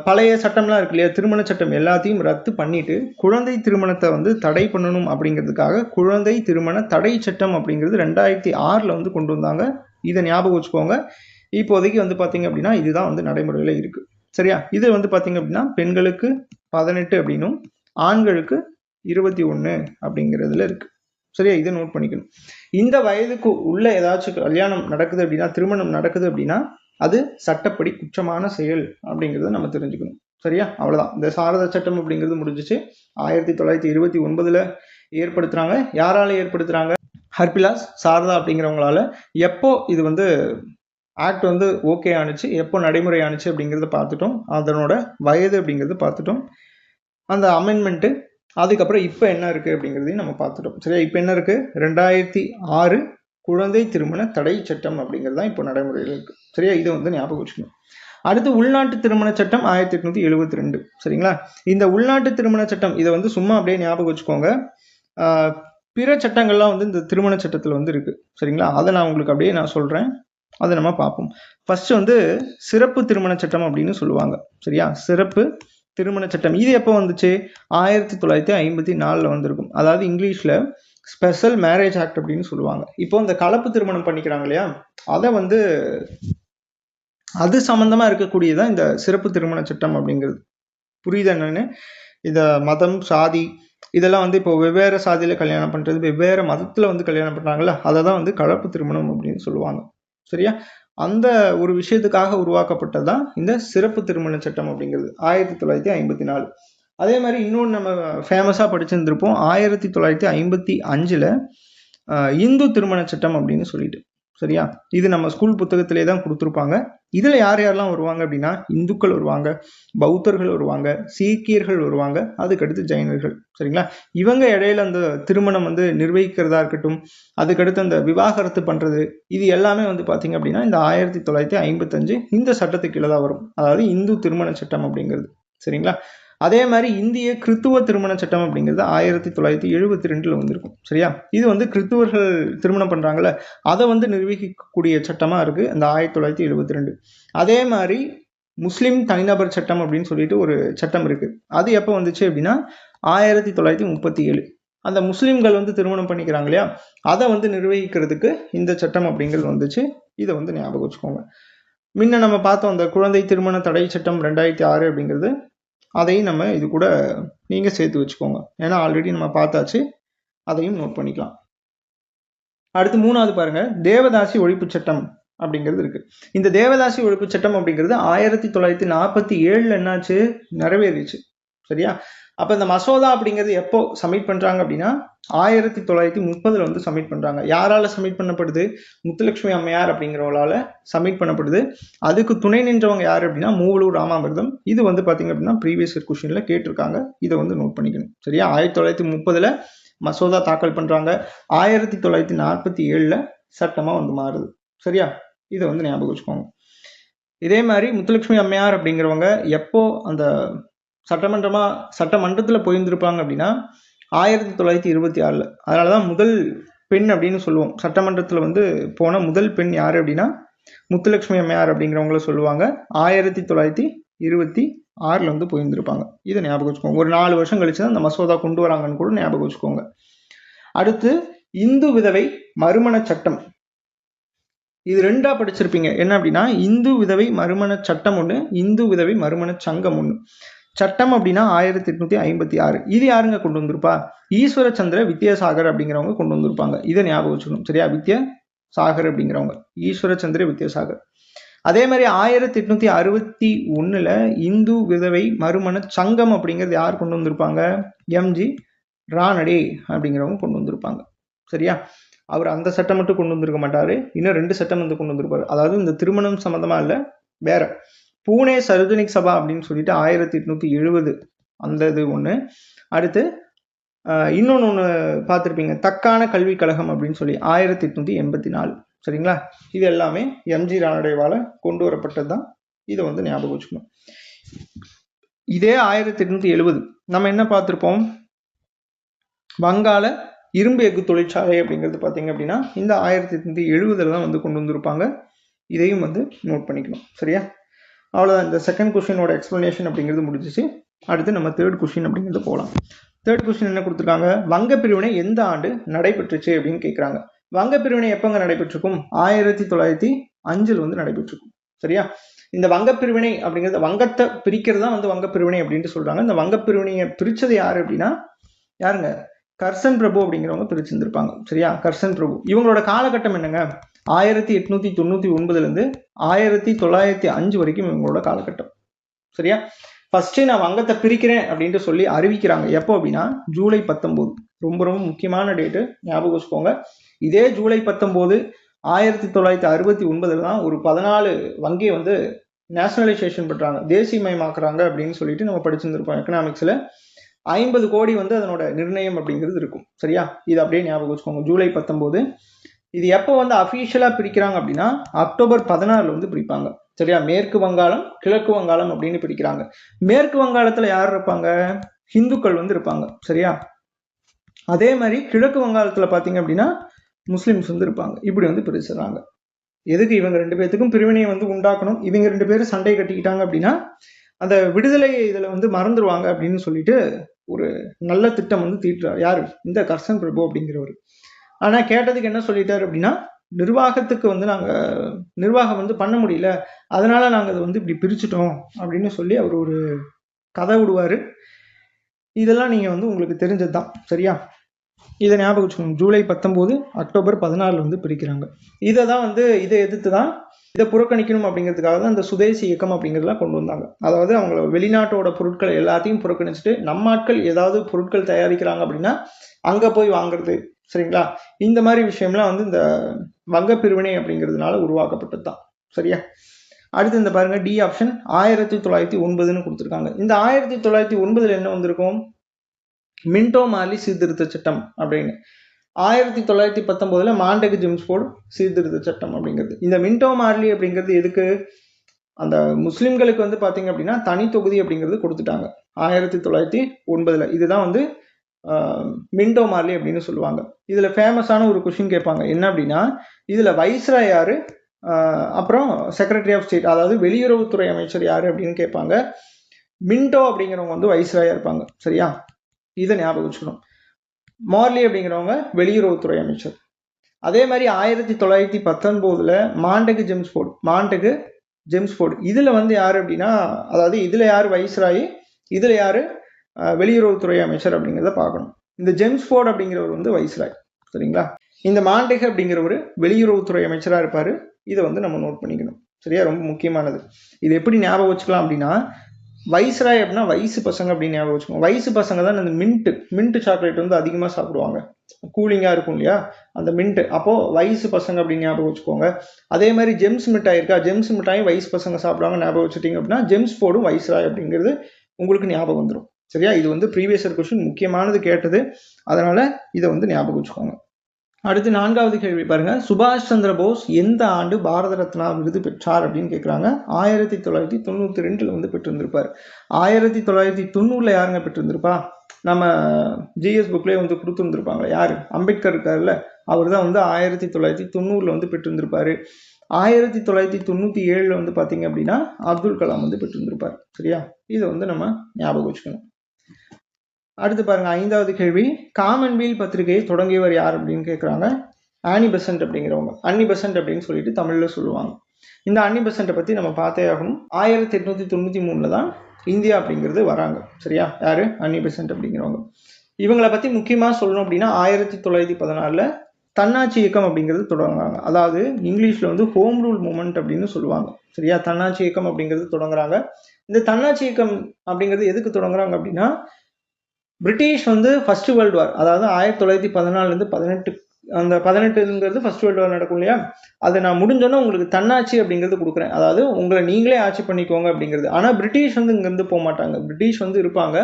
பழைய சட்டம்லாம் இருக்கு இல்லையா, திருமண சட்டம் எல்லாத்தையும் ரத்து பண்ணிட்டு குழந்தை திருமணத்தை வந்து தடை பண்ணணும் அப்படிங்கிறதுக்காக குழந்தை திருமண தடை சட்டம் அப்படிங்கிறது 2006 வந்து கொண்டு வந்தாங்க. இதை ஞாபகம் வச்சுக்கோங்க. இப்போதைக்கு வந்து பார்த்தீங்க அப்படின்னா இதுதான் வந்து நடைமுறையில் இருக்கு. சரியா? இது வந்து பார்த்தீங்க அப்படின்னா பெண்களுக்கு 18 அப்படின்னும் ஆண்களுக்கு 21 அப்படிங்கிறதுல இருக்கு. சரியா? இதை நோட் பண்ணிக்கணும். இந்த வயதுக்கு உள்ள ஏதாச்சும் கல்யாணம் நடக்குது அப்படின்னா, திருமணம் நடக்குது அப்படின்னா அது சட்டப்படி குற்றமான செயல் அப்படிங்கிறத நம்ம தெரிஞ்சுக்கணும். சரியா? அவ்வளவுதான். இந்த சாரதா சட்டம் அப்படிங்கிறது முடிஞ்சிச்சு. 1929 ஏற்படுத்துறாங்க. யாரால ஏற்படுத்துறாங்க? ஹர்பிலாஸ் சாரதா அப்படிங்கிறவங்களால. எப்போ இது வந்து ஆக்ட் வந்து ஓகே ஆனிச்சு, எப்போ நடைமுறை ஆனிச்சு அப்படிங்கிறத பார்த்துட்டோம். அதனோட வயது அப்படிங்கிறது பார்த்துட்டோம். அந்த அமெண்ட்மெண்ட்டு அதுக்கப்புறம் இப்போ என்ன இருக்கு அப்படிங்கிறதையும் நம்ம பார்த்துட்டோம். சரியா? இப்போ என்ன இருக்கு? 2006 குழந்தை திருமண தடை சட்டம் அப்படிங்கிறது தான் இப்போ நடைமுறையில் இருக்கு. சரியா? இதை வந்து ஞாபகம் வச்சுக்கணும். அடுத்து உள்நாட்டு திருமண சட்டம் 1872. சரிங்களா? இந்த உள்நாட்டு திருமண சட்டம் இதை வந்து சும்மா அப்படியே ஞாபகம் வச்சுக்கோங்க. பிற சட்டங்கள்லாம் வந்து இந்த திருமண சட்டத்தில் வந்து இருக்கு. சரிங்களா? அதை நான் உங்களுக்கு அப்படியே நான் சொல்றேன். அதை நம்ம பார்ப்போம். ஃபர்ஸ்ட் வந்து சிறப்பு திருமண சட்டம் அப்படின்னு சொல்லுவாங்க. சரியா? சிறப்பு திருமண சட்டம் இது எப்போ வந்துச்சு? 1954 வந்திருக்கும். அதாவது இங்கிலீஷ்ல ஸ்பெஷல் மேரேஜ் ஆக்ட் அப்படின்னு சொல்லுவாங்க. இப்போ இந்த கலப்பு திருமணம் பண்ணிக்கிறாங்க இல்லையா, அதை வந்து அது சம்பந்தமா இருக்கக்கூடியதான் இந்த சிறப்பு திருமண சட்டம் அப்படிங்கிறது. புரியுது என்னன்னு? இந்த மதம் சாதி இதெல்லாம் வந்து இப்போ வெவ்வேறு சாதியில கல்யாணம் பண்றது, வெவ்வேறு மதத்துல வந்து கல்யாணம் பண்றாங்கல்ல, அதை தான் வந்து கலப்பு திருமணம் அப்படின்னு சொல்லுவாங்க. சரியா? அந்த ஒரு விஷயத்துக்காக உருவாக்கப்பட்டதுதான் இந்த சிறப்பு திருமண சட்டம் அப்படிங்கிறது 1954. அதே மாதிரி இன்னொன்று நம்ம ஃபேமஸாக படிச்சிருந்திருப்போம். 1955 இந்து திருமண சட்டம் அப்படின்னு சொல்லிட்டு. சரியா? இது நம்ம ஸ்கூல் புத்தகத்திலே தான் கொடுத்துருப்பாங்க. இதில் யார் யாரெல்லாம் வருவாங்க அப்படின்னா, இந்துக்கள் வருவாங்க, பௌத்தர்கள் வருவாங்க, சீக்கியர்கள் வருவாங்க, அதுக்கடுத்து ஜெயினர்கள். சரிங்களா? இவங்க இடையில அந்த திருமணம் வந்து நிர்வகிக்கிறதா இருக்கட்டும், அதுக்கடுத்து அந்த விவாகரத்து பண்ணுறது, இது எல்லாமே வந்து பார்த்தீங்க அப்படின்னா இந்த 1955 இந்த சட்டத்துக்கு கீழே தான் வரும். அதாவது இந்து திருமண சட்டம் அப்படிங்கிறது. சரிங்களா? அதே மாதிரி இந்திய கிறித்துவ திருமண சட்டம் அப்படிங்கிறது 1972 வந்திருக்கும். சரியா? இது வந்து கிறித்துவர்கள் திருமணம் பண்றாங்கல்ல, அதை வந்து நிர்வகிக்கக்கூடிய சட்டமா இருக்கு இந்த 1972. அதே மாதிரி முஸ்லிம் தனிநபர் சட்டம் அப்படின்னு சொல்லிட்டு ஒரு சட்டம் இருக்கு. அது எப்போ வந்துச்சு அப்படின்னா 1937. அந்த முஸ்லிம்கள் வந்து திருமணம் பண்ணிக்கிறாங்க இல்லையா, அதை வந்து நிர்வகிக்கிறதுக்கு இந்த சட்டம் அப்படிங்கிறது வந்துச்சு. இதை வந்து ஞாபகம் வச்சுக்கோங்க. முன்ன நம்ம பார்த்தோம் அந்த குழந்தை திருமண தடை சட்டம் 2006 அப்படிங்கிறது, அதையும் நம்ம இது கூட நீங்க சேர்த்து வச்சுக்கோங்க. ஏன்னா ஆல்ரெடி நம்ம பார்த்தாச்சு, அதையும் நோட் பண்ணிக்கலாம். அடுத்து 3வது பாருங்க, தேவதாசி ஒழிப்பு சட்டம் அப்படிங்கிறது இருக்கு. இந்த தேவதாசி ஒழிப்பு சட்டம் அப்படிங்கிறது 1947 என்னாச்சு? நிறைவேறிச்சு. சரியா? அப்ப இந்த மசோதா அப்படிங்கிறது எப்போ சப்மிட் பண்றாங்க அப்படின்னா 1930 வந்து சப்மிட் பண்றாங்க. யாரால சப்மிட் பண்ணப்படுது? முத்துலட்சுமி அம்மையார் அப்படிங்கிறவங்களால சப்மிட் பண்ணப்படுது. அதுக்கு துணை நின்றவங்க யாரு அப்படின்னா மூவலூர் ராமாமிர்தம். இது வந்து பாத்தீங்க அப்படின்னா ப்ரீவியஸ் இயர் கொஸ்டின்ல கேட்டிருக்காங்க. இதை வந்து நோட் பண்ணிக்கணும். சரியா? 1930 மசோதா தாக்கல் பண்றாங்க. 1947 சட்டமா வந்து மாறுது. சரியா? இதை வந்து ஞாபகம் வச்சுக்கோங்க. இதே மாதிரி முத்துலட்சுமி அம்மையார் அப்படிங்கிறவங்க எப்போ அந்த சட்டமன்றத்துல போயிருந்திருப்பாங்க அப்படின்னா 1926. அதனாலதான் முதல் பெண் அப்படின்னு சொல்லுவோம். சட்டமன்றத்துல வந்து போன முதல் பெண் யாரு அப்படின்னா முத்துலட்சுமி அம்மையார் அப்படிங்கிறவங்கள சொல்லுவாங்க. 1926 வந்து போயிருந்திருப்பாங்க. இதை ஞாபகம் வச்சுக்கோங்க. ஒரு 4 வருஷம் கழிச்சு தான் அந்த மசோதா கொண்டு வராங்கன்னு கூட ஞாபகம் வச்சுக்கோங்க. அடுத்து இந்து விதவை மறுமண சட்டம். இது 2ஆ படிச்சிருப்பீங்க. என்ன அப்படின்னா இந்து விதவை மறுமண சட்டம் ஒண்ணு, இந்து விதவை மறுமண சங்கம் ஒண்ணு. சட்டம் அப்படின்னா 1856. இது யாருங்க கொண்டு வந்திருப்பா? ஈஸ்வர சந்திர வித்யாசாகர் அப்படிங்கிறவங்க கொண்டு வந்திருப்பாங்க. இதை ஞாபகம் வச்சுக்கணும். சரியா? வித்யாசாகர் அப்படிங்கிறவங்க, ஈஸ்வர சந்திர வித்யாசாகர். அதே மாதிரி 1861 இந்து விதவை மறுமண சங்கம் அப்படிங்கிறது யார் கொண்டு வந்திருப்பாங்க? எம்ஜி ரானடே அப்படிங்கிறவங்க கொண்டு வந்திருப்பாங்க. சரியா? அவர் அந்த சட்டம் மட்டும் கொண்டு வந்திருக்க மாட்டாரு, இன்னும் 2 சட்டம் வந்து கொண்டு வந்திருப்பாரு. அதாவது இந்த திருமணம் சம்பந்தமா இல்ல, வேற. பூனே சர்வஜனிக் சபா அப்படின்னு சொல்லிட்டு 1870 அந்த இது ஒண்ணு. அடுத்து இன்னொன்னு ஒண்ணு பார்த்திருப்பீங்க, தக்கான கல்விக் கழகம் அப்படின்னு சொல்லி 1884. சரிங்களா? இது எல்லாமே எம்ஜி ரானடேவால கொண்டு வரப்பட்டது தான். இதை வந்து ஞாபகம் வச்சுக்கணும். இதே 1870 நம்ம என்ன பார்த்திருப்போம், வங்காள இரும்பு எஃகு தொழிற்சாலை அப்படிங்கிறது பார்த்தீங்க அப்படின்னா இந்த 1870 தான் வந்து கொண்டு வந்திருப்பாங்க. இதையும் வந்து நோட் பண்ணிக்கணும். சரியா? அவ்வளோதான். இந்த செகண்ட் கொஸ்டினோட எக்ஸ்பிளனேஷன் அப்படிங்கிறது முடிஞ்சிச்சு. அடுத்து நம்ம தேர்ட் கொஸ்டின் அப்படிங்கிறது போகலாம். தேர்ட் கொஸ்டின் என்ன கொடுத்துருக்காங்க, வங்க பிரிவினை எந்த ஆண்டு நடைபெற்றுச்சு அப்படின்னு கேட்குறாங்க. வங்க பிரிவினை எப்பங்க நடைபெற்றிருக்கும்? 1905 வந்து நடைபெற்றிருக்கும். சரியா? இந்த வங்க பிரிவினை அப்படிங்கிறது, வங்கத்தை பிரிக்கிறது தான் வந்து வங்க பிரிவினை அப்படின்ட்டு சொல்றாங்க. இந்த வங்க பிரிவினையை பிரிச்சது யாரு அப்படின்னா யாருங்க, கர்சன் பிரபு அப்படிங்கிறவங்க பிரிச்சிருந்திருப்பாங்க. சரியா? கர்சன் பிரபு இவங்களோட காலகட்டம் என்னங்க, 1899 இருந்து 1905 வரைக்கும் இவங்களோட காலகட்டம். சரியா? ஃபர்ஸ்ட் நான் வங்கத்தை பிரிக்கிறேன் அப்படின்ட்டு சொல்லி அறிவிக்கிறாங்க. எப்போ அப்படின்னா ஜூலை 19. ரொம்ப ரொம்ப முக்கியமான டேட்டு, ஞாபகம் வச்சுக்கோங்க. இதே ஜூலை 19 1969 தான் ஒரு 14 வங்கியை வந்து நேஷனலைசேஷன் பண்றாங்க, தேசியமயமாக்குறாங்க அப்படின்னு சொல்லிட்டு நம்ம படிச்சிருந்திருப்போம் எக்கனாமிக்ஸ்ல. 50 கோடி வந்து அதனோட நிர்ணயம் அப்படிங்கிறது இருக்கும். சரியா? இது அப்படியே ஞாபகம் வச்சுக்கோங்க, ஜூலை 19. இது எப்போ வந்து அஃபீஷியலா பிரிக்கிறாங்க அப்படின்னா அக்டோபர் 16 வந்து பிரிப்பாங்க. சரியா? மேற்கு வங்காளம் கிழக்கு வங்காளம் அப்படின்னு பிரிக்கிறாங்க. மேற்கு வங்காளத்துல யார் இருப்பாங்க, ஹிந்துக்கள் வந்து இருப்பாங்க. சரியா? அதே மாதிரி கிழக்கு வங்காளத்துல பாத்தீங்க அப்படின்னா முஸ்லிம்ஸ் வந்து இருப்பாங்க. இப்படி வந்து பிரிச்சுறாங்க. எதுக்கு, இவங்க 2 பேர்த்துக்கும் பிரிவினையை வந்து உண்டாக்கணும். இவங்க 2 பேரும் சண்டை கட்டிக்கிட்டாங்க அப்படின்னா அந்த விடுதலை இதுல வந்து மறந்துடுவாங்க அப்படின்னு சொல்லிட்டு ஒரு நல்ல திட்டம் வந்து தீட்டுறாரு. யாரு, இந்த கர்சன் பிரபு அப்படிங்கிறவர். ஆனா கேட்டதுக்கு என்ன சொல்லிட்டாரு அப்படின்னா, நிர்வாகத்துக்கு வந்து நாங்க நிர்வாகம் வந்து பண்ண முடியல, அதனால நாங்க அதை வந்து இப்படி பிரிச்சுட்டோம் அப்படின்னு சொல்லி அவர் ஒரு கதை விடுவாரு. இதெல்லாம் நீங்க வந்து உங்களுக்கு தெரிஞ்சதுதான். சரியா? இதை ஞாபகம் வச்சுக்கணும். ஜூலை 19 அக்டோபர் 16 வந்து பிரிக்கிறாங்க. இதை தான் வந்து இதை எதிர்த்து தான், இதை புறக்கணிக்கணும் அப்படிங்கிறதுக்காக தான் இந்த சுதேசி இயக்கம் அப்படிங்கிறதுலாம் கொண்டு வந்தாங்க. அதாவது அவங்க வெளிநாட்டோட பொருட்களை எல்லாத்தையும் புறக்கணிச்சுட்டு நம்ம ஆட்கள் ஏதாவது பொருட்கள் தயாரிக்கிறாங்க அப்படின்னா அங்க போய் வாங்குறது. சரிங்களா? இந்த மாதிரி விஷயம்லாம் வந்து இந்த வங்க பிரிவினை அப்படிங்கிறதுனால உருவாக்கப்பட்டது தான். சரியா? அடுத்து இந்த பாருங்க, டி ஆப்ஷன் 1909 கொடுத்துருக்காங்க. இந்த 1909 என்ன வந்திருக்கும், மின்டோ மார்லி சீர்திருத்த சட்டம் அப்படின்னு. 1919 மாண்டேகு ஜெம்ஸ்போர்டு சீர்திருத்த சட்டம் அப்படிங்கிறது. இந்த மின்டோ மார்லி அப்படிங்கிறது எதுக்கு, அந்த முஸ்லிம்களுக்கு வந்து பாத்தீங்க அப்படின்னா தனி தொகுதி அப்படிங்கிறது கொடுத்துட்டாங்க 1909. இதுதான் வந்து மின்டோ மார்லி அப்படின்னு சொல்லுவாங்க. இதுல ஃபேமஸான ஒரு கொஸ்டின் கேட்பாங்க, என்ன அப்படின்னா இதுல வைஸ்ராய் யாரு, அப்புறம் செக்ரட்டரி ஆஃப் ஸ்டேட் அதாவது வெளியுறவுத்துறை அமைச்சர் யாரு அப்படின்னு கேட்பாங்க. மின்டோ அப்படிங்கிறவங்க வந்து வைஸ்ராயா இருப்பாங்க. சரியா? இதை ஞாபகம் வச்சுக்கணும். மார்லி அப்படிங்கிறவங்க வெளியுறவுத்துறை அமைச்சர். அதே மாதிரி 1919 மாண்டேகு ஜெம்ஸ்போர்டு இதுல வந்து யாரு அப்படின்னா, அதாவது இதுல யாரு வைஸ்ராய், இதுல யாரு வெளியுறவுத்துறை அமைச்சர் அப்படிங்கிறத பார்க்கணும். இந்த ஜெம்ஸ்போர்டு அப்படிங்கிறவர் வந்து வைஸ்ராய். சரிங்களா? இந்த மாண்டேகு அப்படிங்கிறவர் வெளியுறவுத்துறை அமைச்சரா இருப்பாரு. இதை வந்து நம்ம நோட் பண்ணிக்கணும். சரியா? ரொம்ப முக்கியமானது. இது எப்படி ஞாபகம் வச்சுக்கலாம் அப்படின்னா, வைஸ்ராய் அப்படின்னா வயசு பசங்க அப்படின்னு ஞாபகம் வச்சுக்கோங்க. வயசு பசங்க தான் அந்த மின்ட் சாக்லேட் வந்து அதிகமாக சாப்பிடுவாங்க, கூலிங்காக இருக்கும் இல்லையா, அந்த மின்ட். அப்போ வயசு பசங்க அப்படின்னு ஞாபகம் வச்சுக்கோங்க. அதே மாதிரி ஜெம்ஸ் மிட்டாய் இருக்கா, ஜெம்ஸ் மிட்டாயும் வயசு பசங்க சாப்பிடுவாங்க ஞாபகம் வச்சுட்டீங்க அப்படின்னா ஜெம்ஸ் போர்டும் வைஸ்ராய் அப்படிங்கிறது உங்களுக்கு ஞாபகம் வந்துடும். சரியா? இது வந்து ப்ரீவியஸ் இயர் கொஸ்டின் முக்கியமானது கேட்டது, அதனால இதை வந்து ஞாபகம் வச்சுக்கோங்க. அடுத்து 4வது கேள்வி பாருங்க, சுபாஷ் சந்திர போஸ் எந்த ஆண்டு பாரத ரத்னா விருது பெற்றார் அப்படின்னு கேட்குறாங்க. 1992 வந்து பெற்றிருந்திருப்பார். 1990 யாருங்க பெற்றிருந்திருப்பா, நம்ம ஜிஎஸ் புக்லேயே வந்து கொடுத்துருந்துருப்பாங்களே, யாரு, அம்பேத்கர் இருக்காருல்ல, அவர் தான் வந்து 1990 வந்து பெற்றிருந்திருப்பாரு. 1997 வந்து பார்த்தீங்க அப்படின்னா அப்துல் கலாம் வந்து பெற்றிருந்திருப்பார். சரியா? இதை வந்து நம்ம ஞாபகம் வச்சுக்கணும். அடுத்து பாருங்க, 5வது கேள்வி, காமன்வெல்த் பத்திரிகையை தொடங்கியவர் யார் அப்படின்னு கேட்குறாங்க. ஆனி பெசன்ட் அப்படிங்கிறவங்க. அன்னி பெசன்ட் அப்படின்னு சொல்லிட்டு தமிழ்ல சொல்லுவாங்க. இந்த அன்னி பெசன்ட்டை பத்தி நம்ம பார்த்தே ஆகணும். 1893 தான் இந்தியா அப்படிங்கிறது வராங்க. சரியா? யாரு, அன்னி பெசன்ட் அப்படிங்கிறவங்க. இவங்களை பத்தி முக்கியமா சொல்லணும் அப்படின்னா 1914 தன்னாட்சி இயக்கம் அப்படிங்கிறது தொடங்குறாங்க. அதாவது இங்கிலீஷ்ல வந்து ஹோம் ரூல் மூவ்மெண்ட் அப்படின்னு சொல்லுவாங்க. சரியா? தன்னாட்சி இயக்கம் அப்படிங்கிறது தொடங்குறாங்க. இந்த தன்னாட்சி இயக்கம் அப்படிங்கிறது எதுக்கு தொடங்குறாங்க அப்படின்னா, பிரிட்டிஷ் வந்து ஃபர்ஸ்ட் வேர்ல்டு வார், அதாவது 1914 18, அந்த 18ங்கிறது ஃபர்ஸ்ட் வேர்ல்டு வார் நடக்கும் இல்லையா, அதை நான் முடிஞ்சோன்னா உங்களுக்கு தன்னாட்சி அப்படிங்கிறது கொடுக்குறேன், அதாவது உங்களை நீங்களே ஆட்சி பண்ணிக்கோங்க அப்படிங்கிறது. ஆனால் பிரிட்டிஷ் வந்து இங்கேருந்து போக மாட்டாங்க, பிரிட்டிஷ் வந்து இருப்பாங்க,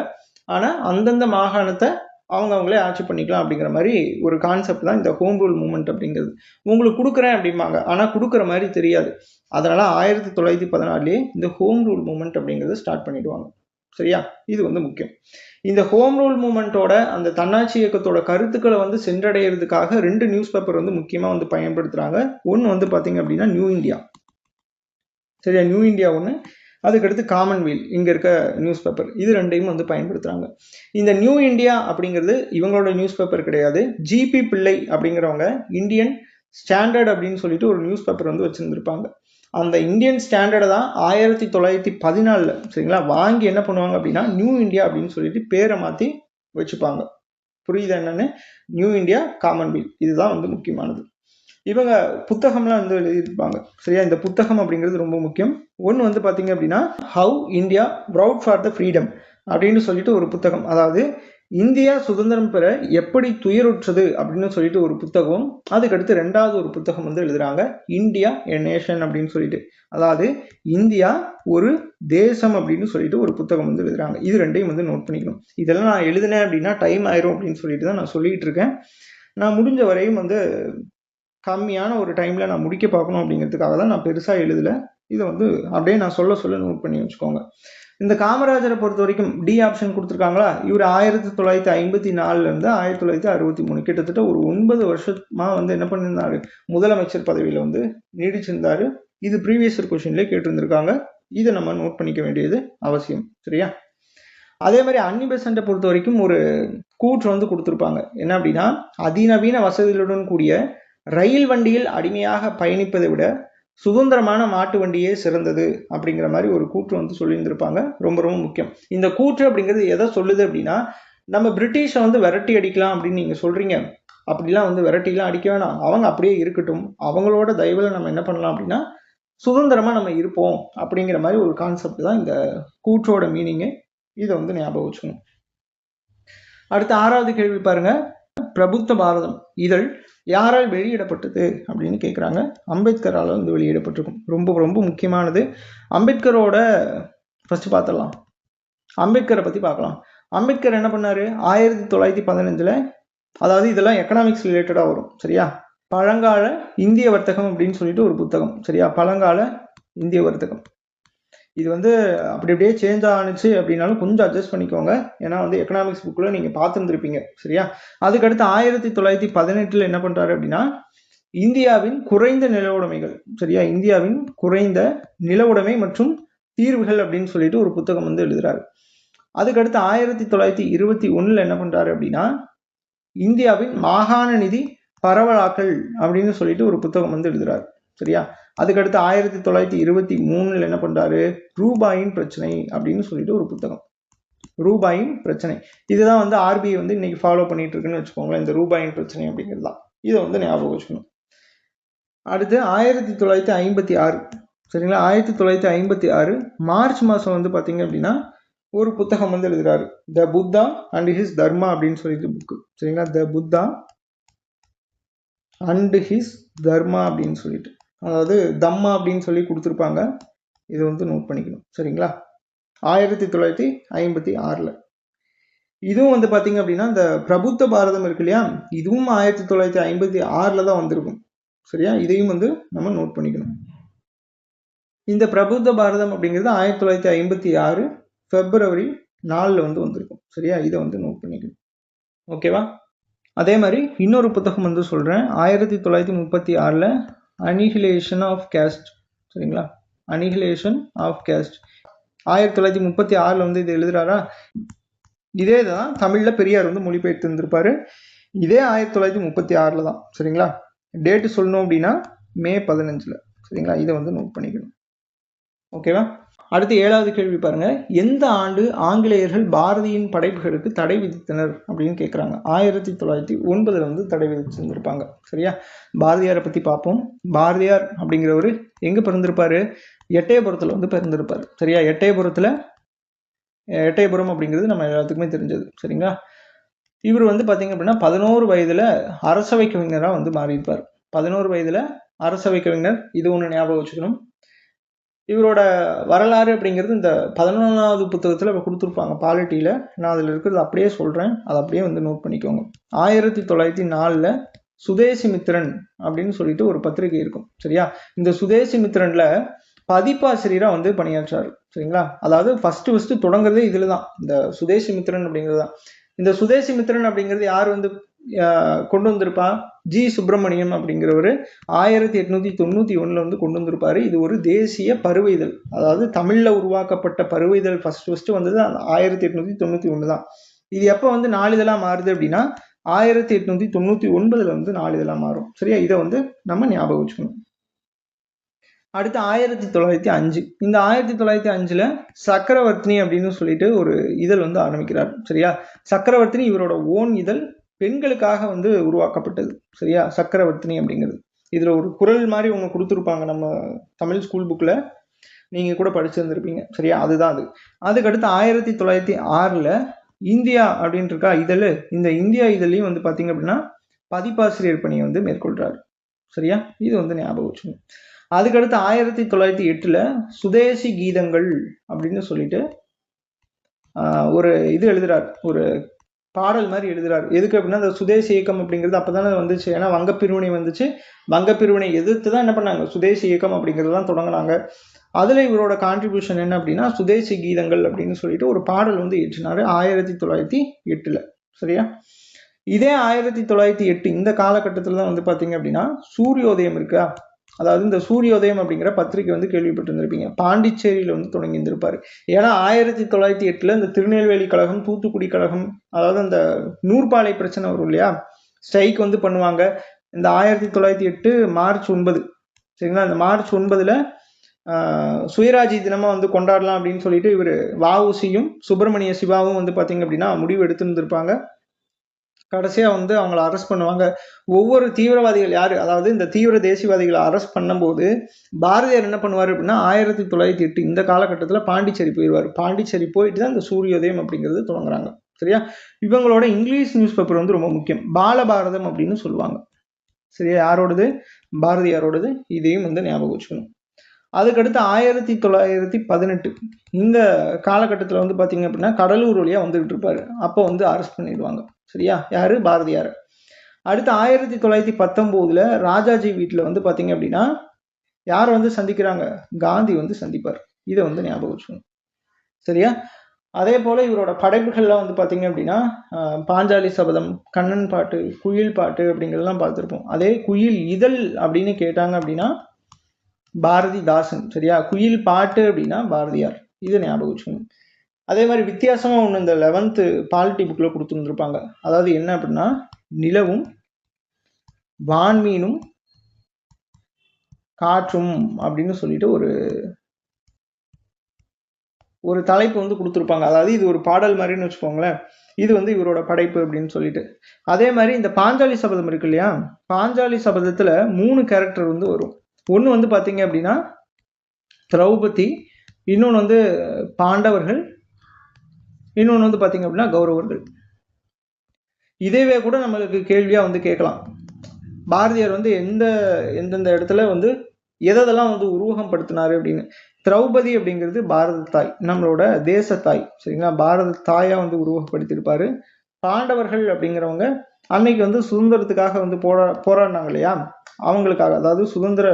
ஆனால் அந்தந்த மாகாணத்தை அவங்களே ஆட்சி பண்ணிக்கலாம் அப்படிங்கிற மாதிரி ஒரு கான்செப்ட் தான் இந்த ஹோம் ரூல் மூமெண்ட் அப்படிங்கிறது. உங்களுக்கு கொடுக்குறேன் அப்படிம்பாங்க, ஆனால் கொடுக்குற மாதிரி தெரியாது. அதனால 1914 இந்த ஹோம் ரூல் மூமெண்ட் அப்படிங்கிறது ஸ்டார்ட் பண்ணிடுவாங்க. சரியா, இது வந்து முக்கியம். இந்த ஹோம் ரூல் மூமெண்ட்டோட அந்த தன்னாட்சி இயக்கத்தோட கருத்துக்களை வந்து சென்றடைகிறதுக்காக 2 நியூஸ் பேப்பர் வந்து முக்கியமாக வந்து பயன்படுத்துகிறாங்க. ஒன்று வந்து பார்த்தீங்க அப்படின்னா நியூ இந்தியா. சரியா, நியூ இந்தியா ஒன்று, அதுக்கடுத்து காமன்வெல்த் இங்கே இருக்க நியூஸ் பேப்பர், இது 2ஐயும் வந்து பயன்படுத்துகிறாங்க. இந்த நியூ இந்தியா அப்படிங்கிறது இவங்களோட நியூஸ் பேப்பர் கிடையாது. ஜிபி பிள்ளை அப்படிங்கிறவங்க இந்தியன் ஸ்டாண்டர்ட் அப்படின்னு சொல்லிட்டு ஒரு நியூஸ் பேப்பர் வந்து வச்சுருந்துருப்பாங்க. அந்த இந்தியன் ஸ்டாண்டர்டை தான் 1914 சரிங்களா வாங்கி என்ன பண்ணுவாங்க அப்படின்னா நியூ இந்தியா அப்படின்னு சொல்லிட்டு பேரை மாற்றி வச்சுப்பாங்க. புரியுது என்னன்னு? நியூ இந்தியா, காமன்வெல்த், இதுதான் வந்து முக்கியமானது. இவங்க புத்தகம்லாம் வந்து எழுதியிருப்பாங்க. சரியா, இந்த புத்தகம் அப்படிங்கிறது ரொம்ப முக்கியம். ஒன்று வந்து பார்த்தீங்க அப்படின்னா how India proud for the freedom அப்படின்னு சொல்லிட்டு ஒரு புத்தகம், அதாவது இந்தியா சுதந்திரம் பெற எப்படி துயருற்றது அப்படின்னு சொல்லிட்டு ஒரு புத்தகம். அதுக்கடுத்து 2வது ஒரு புத்தகம் வந்து எழுதுறாங்க, இந்தியா எ நேஷன் அப்படின்னு சொல்லிட்டு, அதாவது இந்தியா ஒரு தேசம் அப்படின்னு சொல்லிட்டு ஒரு புத்தகம் வந்து எழுதுறாங்க. இது 2ஐயும் வந்து நோட் பண்ணிக்கணும். இதெல்லாம் நான் எழுதினேன் அப்படின்னா டைம் ஆயிரும் அப்படின்னு சொல்லிட்டு தான் நான் சொல்லிட்டு இருக்கேன். நான் முடிஞ்ச வரையும் வந்து கம்மியான ஒரு டைமில் நான் முடிக்க பார்க்கணும் அப்படிங்கிறதுக்காக தான் நான் பெருசாக எழுதலை. இதை வந்து அப்படியே நான் சொல்ல நோட் பண்ணி வச்சுக்கோங்க. இந்த காமராஜரை பொறுத்த வரைக்கும் டி ஆப்ஷன் கொடுத்துருக்காங்களா, இவர் 1954 1963 கிட்டத்தட்ட ஒரு 9 வருஷமா வந்து என்ன பண்ணியிருந்தாரு, முதலமைச்சர் பதவியில் வந்து நீடிச்சிருந்தாரு. இது ப்ரீவியஸ் கொஸ்டின்லேயே கேட்டிருந்திருக்காங்க, இதை நம்ம நோட் பண்ணிக்க வேண்டியது அவசியம். சரியா, அதே மாதிரி அன்னி பெசண்ட்டை பொறுத்த வரைக்கும் ஒரு கூற்று வந்து கொடுத்துருப்பாங்க, என்ன அப்படின்னா அதிநவீன வசதிகளுடன் கூடிய ரயில் வண்டியில் அடிமையாக பயணிப்பதை விட சுதந்திரமான மாட்டு வண்டியே சிறந்தது அப்படிங்கிற மாதிரி ஒரு கூற்று வந்து சொல்லியிருந்திருப்பாங்க. ரொம்ப ரொம்ப முக்கியம். இந்த கூற்று அப்படிங்கிறது எதை சொல்லுது அப்படின்னா, நம்ம பிரிட்டிஷை வந்து விரட்டி அடிக்கலாம் அப்படின்னு நீங்கள் சொல்கிறீங்க, அப்படிலாம் வந்து விரட்டிலாம் அடிக்க வேணாம், அவங்க அப்படியே இருக்கட்டும், அவங்களோட தயவில் நம்ம என்ன பண்ணலாம் அப்படின்னா சுதந்திரமாக நம்ம இருப்போம் அப்படிங்கிற மாதிரி ஒரு கான்செப்ட் தான் இந்த கூற்றோட மீனிங்கு. இதை வந்து ஞாபகம் வச்சுக்கணும். அடுத்த 6வது கேள்வி பாருங்க, பிரபுத்த பாரதம் இதழ் யாரால் வெளியிடப்பட்டது அப்படின்னு கேட்குறாங்க. அம்பேத்கரால் வந்து வெளியிடப்பட்டிருக்கும். ரொம்ப ரொம்ப முக்கியமானது. அம்பேத்கரோட ஃபர்ஸ்ட் பார்த்துடலாம், அம்பேத்கரை பற்றி பார்க்கலாம். அம்பேத்கர் என்ன பண்ணார் 1915, அதாவது இதெல்லாம் எக்கனாமிக்ஸ் ரிலேட்டடாக வரும். சரியா, பழங்கால இந்திய வர்த்தகம் அப்படின்னு சொல்லிட்டு ஒரு புத்தகம். சரியா, பழங்கால இந்திய வர்த்தகம், இது வந்து அப்படி அப்படியே சேஞ்ச் ஆனிச்சு அப்படின்னாலும் கொஞ்சம் அட்ஜஸ்ட் பண்ணிக்கோங்க, ஏன்னா வந்து எக்கனாமிக்ஸ் புக்கில் நீங்கள் பார்த்துருந்துருப்பீங்க. சரியா, அதுக்கடுத்து 1918 என்ன பண்ணுறாரு அப்படின்னா இந்தியாவின் குறைந்த நில உடைமைகள், சரியா, இந்தியாவின் குறைந்த நில உடைமை மற்றும் தீர்வுகள் அப்படின்னு சொல்லிட்டு ஒரு புத்தகம் வந்து எழுதுறாரு. அதுக்கடுத்து 1921 என்ன பண்றாரு அப்படின்னா இந்தியாவின் மாகாண நிதி பரவலாக்கல் அப்படின்னு சொல்லிட்டு ஒரு புத்தகம் வந்து எழுதுறாரு. சரியா, அதுக்கடுத்து 1923 என்ன பண்றாரு ரூபாயின் பிரச்சனை அப்படின்னு சொல்லிட்டு ஒரு புத்தகம், ரூபாயின் பிரச்சனை. இதுதான் வந்து ஆர்பிஐ வந்து இன்னைக்கு ஃபாலோ பண்ணிட்டு இருக்குன்னு வச்சுக்கோங்களேன், இந்த ரூபாயின் பிரச்சனை அப்படிங்கிறது தான். இதை வந்து ஞாபகம் வச்சுக்கணும். அடுத்து 1956, சரிங்களா, 1956 மார்ச் மாதம் வந்து பார்த்தீங்க அப்படின்னா ஒரு புத்தகம் வந்து எழுதுறாரு, த புத்தா அண்ட் ஹிஸ் தர்மா அப்படின்னு சொல்லிட்டு புக்கு. சரிங்களா, த புத்தா அண்ட் ஹிஸ் தர்மா அப்படின்னு சொல்லிட்டு, அதாவது தம்மா அப்படின்னு சொல்லி கொடுத்துருப்பாங்க. இதை வந்து நோட் பண்ணிக்கணும். சரிங்களா, 1956. இதுவும் வந்து பார்த்தீங்க அப்படின்னா இந்த பிரபுத்த பாரதம் இருக்கு இல்லையா, இதுவும் 1956 தான் வந்திருக்கும். சரியா, இதையும் வந்து நம்ம நோட் பண்ணிக்கணும். இந்த பிரபுத்த பாரதம் அப்படிங்கிறது 1956 February 4 வந்து வந்திருக்கும். சரியா, இதை வந்து நோட் பண்ணிக்கணும். ஓகேவா, அதே மாதிரி இன்னொரு புத்தகம் வந்து சொல்கிறேன், 1936 அனிஹிலேஷன் ஆஃப் கேஸ்ட். சரிங்களா, அனிஹிலேஷன் ஆஃப் கேஸ்ட் 1936 வந்து இது எழுதுறாரா, இதே தான் தமிழில் பெரியார் வந்து மொழிபெயர்த்து இருந்திருப்பாரு. இதே 1936 தான். சரிங்களா, டேட்டு சொல்லணும் அப்படின்னா May 15. சரிங்களா, இதை வந்து நோட் பண்ணிக்கணும். ஓகேவா, அடுத்து 7வது கேள்வி பாருங்க, எந்த ஆண்டு ஆங்கிலேயர்கள் பாரதியின் படைப்புகளுக்கு தடை விதித்தனர் அப்படின்னு கேட்குறாங்க. 1909 வந்து தடை விதிச்சிருந்திருப்பாங்க. சரியா, பாரதியாரை பற்றி பார்ப்போம். பாரதியார் அப்படிங்கிறவர் எங்கே பிறந்திருப்பாரு, எட்டயபுரத்தில் வந்து பிறந்திருப்பார். சரியா, எட்டயபுரத்தில் எட்டயபுரம் அப்படிங்கிறது நம்ம எல்லாத்துக்குமே தெரிஞ்சது. சரிங்களா? இவர் வந்து பார்த்தீங்க அப்படின்னா 11 வயதில் அரசவை கவிஞராக வந்து மாறியிருப்பார். 11 வயதில் அரசவை கவிஞர், இது ஒன்று ஞாபகம் வச்சுக்கணும். இவரோட வரலாறு அப்படிங்கிறது இந்த 11வது புத்தகத்தில் கொடுத்துருப்பாங்க பாலிட்டியில். நான் அதில் இருக்கிறது அப்படியே சொல்கிறேன், அதை அப்படியே வந்து நோட் பண்ணிக்கோங்க. 1904 சுதேசி மித்திரன் அப்படின்னு சொல்லிட்டு ஒரு பத்திரிகை இருக்கும். சரியா? இந்த சுதேசி மித்திரன்ல பதிப்பாசிரியராக வந்து பணியாற்றாரு. சரிங்களா? அதாவது ஃபர்ஸ்ட் தொடங்குறதே இதில் தான், இந்த சுதேசி மித்திரன் அப்படிங்கிறது தான். இந்த சுதேசி மித்திரன் அப்படிங்கிறது யார் வந்து கொண்டு வந்திருப்பா? ஜி சுப்பிரமணியம் அப்படிங்கிறவர் 1891 வந்து கொண்டு வந்திருப்பாரு. இது ஒரு தேசிய பருவ இதழ், அதாவது தமிழ்ல உருவாக்கப்பட்ட பருவ இதழ் ஃபர்ஸ்ட் வந்தது 1891 தான். இது எப்போ வந்து நாளிதழா மாறுது அப்படின்னா 1899 வந்து நாளிதழா மாறும். சரியா? இதை வந்து நம்ம ஞாபகம் வச்சுக்கணும். அடுத்து 1905. இந்த 1905 சக்கரவர்த்தினி அப்படின்னு சொல்லிட்டு ஒரு இதழ் வந்து ஆரம்பிக்கிறார். சரியா? சக்கரவர்த்தினி இவரோட ஓன் இதழ், பெண்களுக்காக வந்து உருவாக்கப்பட்டது. சரியா? சக்கரவர்த்தினி அப்படிங்கிறது. இதுல ஒரு குறள் மாதிரி ஒன்று கொடுத்துருப்பாங்க நம்ம தமிழ் ஸ்கூல் புக்ல, நீங்க கூட படிச்சிருந்திருப்பீங்க. சரியா? அதுதான் அது. அதுக்கடுத்து 1906 இந்தியா அப்படின்னு இருக்கா இதழ், இந்த இந்தியா இதழையும் வந்து பாத்தீங்க அப்படின்னா பதிப்பாசிரியர் பணியை வந்து மேற்கொள்றாரு. சரியா? இது வந்து ஞாபகம் வச்சுக்கணும். அதுக்கடுத்து 1908 சுதேசி கீதங்கள் அப்படின்னு சொல்லிட்டு ஒரு இது எழுதுறார், ஒரு பாடல் மாதிரி எழுதுறாரு. எதுக்கு அப்படின்னா இந்த சுதேசி இயக்கம் அப்படிங்கிறது அப்பதானே வந்துச்சு. ஏன்னா வங்கப்பிரிவினை வந்துச்சு, வங்கப்பிரிவினை எதிர்த்து தான் என்ன பண்ணாங்க, சுதேசி இயக்கம் அப்படிங்கிறது தான் தொடங்கினாங்க. அதுல இவரோட கான்ட்ரிபியூஷன் என்ன அப்படின்னா சுதேசி கீதங்கள் அப்படின்னு சொல்லிட்டு ஒரு பாடல் வந்து இயற்றினாரு 1908. சரியா? இதே 1908 இந்த காலகட்டத்தில் தான் வந்து பாத்தீங்க அப்படின்னா சூரியோதயம் இருக்கா, அதாவது இந்த சூரியோதயம் அப்படிங்கிற பத்திரிகை வந்து கேள்விப்பட்டிருந்திருப்பீங்க. பாண்டிச்சேரியில வந்து தொடங்கி இருந்திருப்பாரு. ஏன்னா 1908 இந்த திருநெல்வேலி கழகம், தூத்துக்குடி கழகம், அதாவது அந்த நூற்பாலை பிரச்சனை வரும் இல்லையா, ஸ்ட்ரைக் வந்து பண்ணுவாங்க. இந்த 1908 மார்ச் 9, சரிங்களா, இந்த மார்ச் 9 சுயராஜ்ய தினமா வந்து கொண்டாடலாம் அப்படின்னு சொல்லிட்டு இவர் வஉசியும் சுப்பிரமணிய சிவாவும் வந்து பாத்தீங்க அப்படின்னா முடிவு எடுத்துருந்துருப்பாங்க. கடைசியா வந்து அவங்கள அரெஸ்ட் பண்ணுவாங்க. ஒவ்வொரு தீவிரவாதிகள் யாரு, அதாவது இந்த தீவிர தேசியவாதிகளை அரெஸ்ட் பண்ணும்போது பாரதியார் என்ன பண்ணுவார் அப்படின்னா 1908 இந்த காலகட்டத்தில் பாண்டிச்சேரி போயிடுவார். பாண்டிச்சேரி போயிட்டு தான் இந்த சூரியோதயம் அப்படிங்கிறது தொடங்குறாங்க. சரியா? இவங்களோட இங்கிலீஷ் நியூஸ் பேப்பர் வந்து ரொம்ப முக்கியம், பாலபாரதம் அப்படின்னு சொல்லுவாங்க. சரியா? யாரோடது? பாரதியாரோடது. இதையும் வந்து ஞாபகம் வச்சுக்கணும். அதுக்கடுத்து 1918 இந்த காலகட்டத்தில் வந்து பார்த்தீங்க அப்படின்னா கடலூர் வழியா வந்துகிட்டு இருப்பாரு. அப்போ வந்து அரெஸ்ட் பண்ணிடுவாங்க. சரியா? யாரு? பாரதியார். அடுத்து 1919 ராஜாஜி வீட்டில் வந்து பார்த்தீங்க அப்படின்னா யார் வந்து சந்திக்கிறாங்க? காந்தி வந்து சந்திப்பார். இதை வந்து ஞாபகம் வச்சுக்கணும். சரியா? அதே போல இவரோட படைப்புகள்லாம் வந்து பார்த்தீங்க அப்படின்னா பாஞ்சாலி சபதம், கண்ணன் பாட்டு, குயில் பாட்டு அப்படிங்கிறதெல்லாம் பார்த்துருப்போம். அதே குயில் இதழ் அப்படின்னு கேட்டாங்க அப்படின்னா பாரதிதாசன். சரியா? குயில் பாட்டு அப்படின்னா பாரதியார். இதை ஞாபகம் வச்சுக்கணும். அதே மாதிரி வித்தியாசமா ஒன்று இந்த 11th பாலிட்டி புக்ல கொடுத்துருந்துருப்பாங்க. அதாவது என்ன அப்படின்னா நிலவும் வான்மீனும் காற்றும் அப்படின்னு சொல்லிட்டு ஒரு தலைப்பு வந்து கொடுத்துருப்பாங்க. அதாவது இது ஒரு பாடல் மாதிரின்னு வச்சுக்கோங்களேன். இது வந்து இவரோட படைப்பு அப்படின்னு சொல்லிட்டு. அதே மாதிரி இந்த பாஞ்சாலி சபதம் இருக்கு இல்லையா, பாஞ்சாலி சபதத்துல 3 கேரக்டர் வந்து வரும். ஒன்று வந்து பார்த்தீங்க அப்படின்னா திரௌபதி, இன்னொன்று வந்து பாண்டவர்கள், இன்னொன்று வந்து பார்த்தீங்க அப்படின்னா கௌரவர்கள். இதேவே கூட நம்மளுக்கு கேள்வியாக வந்து கேட்கலாம், பாரதியார் வந்து எந்தெந்த இடத்துல வந்து எதெல்லாம் வந்து உருவகப்படுத்தினாரு அப்படின்னு. திரௌபதி அப்படிங்கிறது பாரத தாய், நம்மளோட தேச தாய். சரிங்களா? பாரத தாயா வந்து உருவகப்படுத்தியிருப்பாரு. பாண்டவர்கள் அப்படிங்கிறவங்க அன்னைக்கு வந்து சுதந்திரத்துக்காக வந்து போராடினாங்க இல்லையா, அவங்களுக்காக, அதாவது சுதந்திர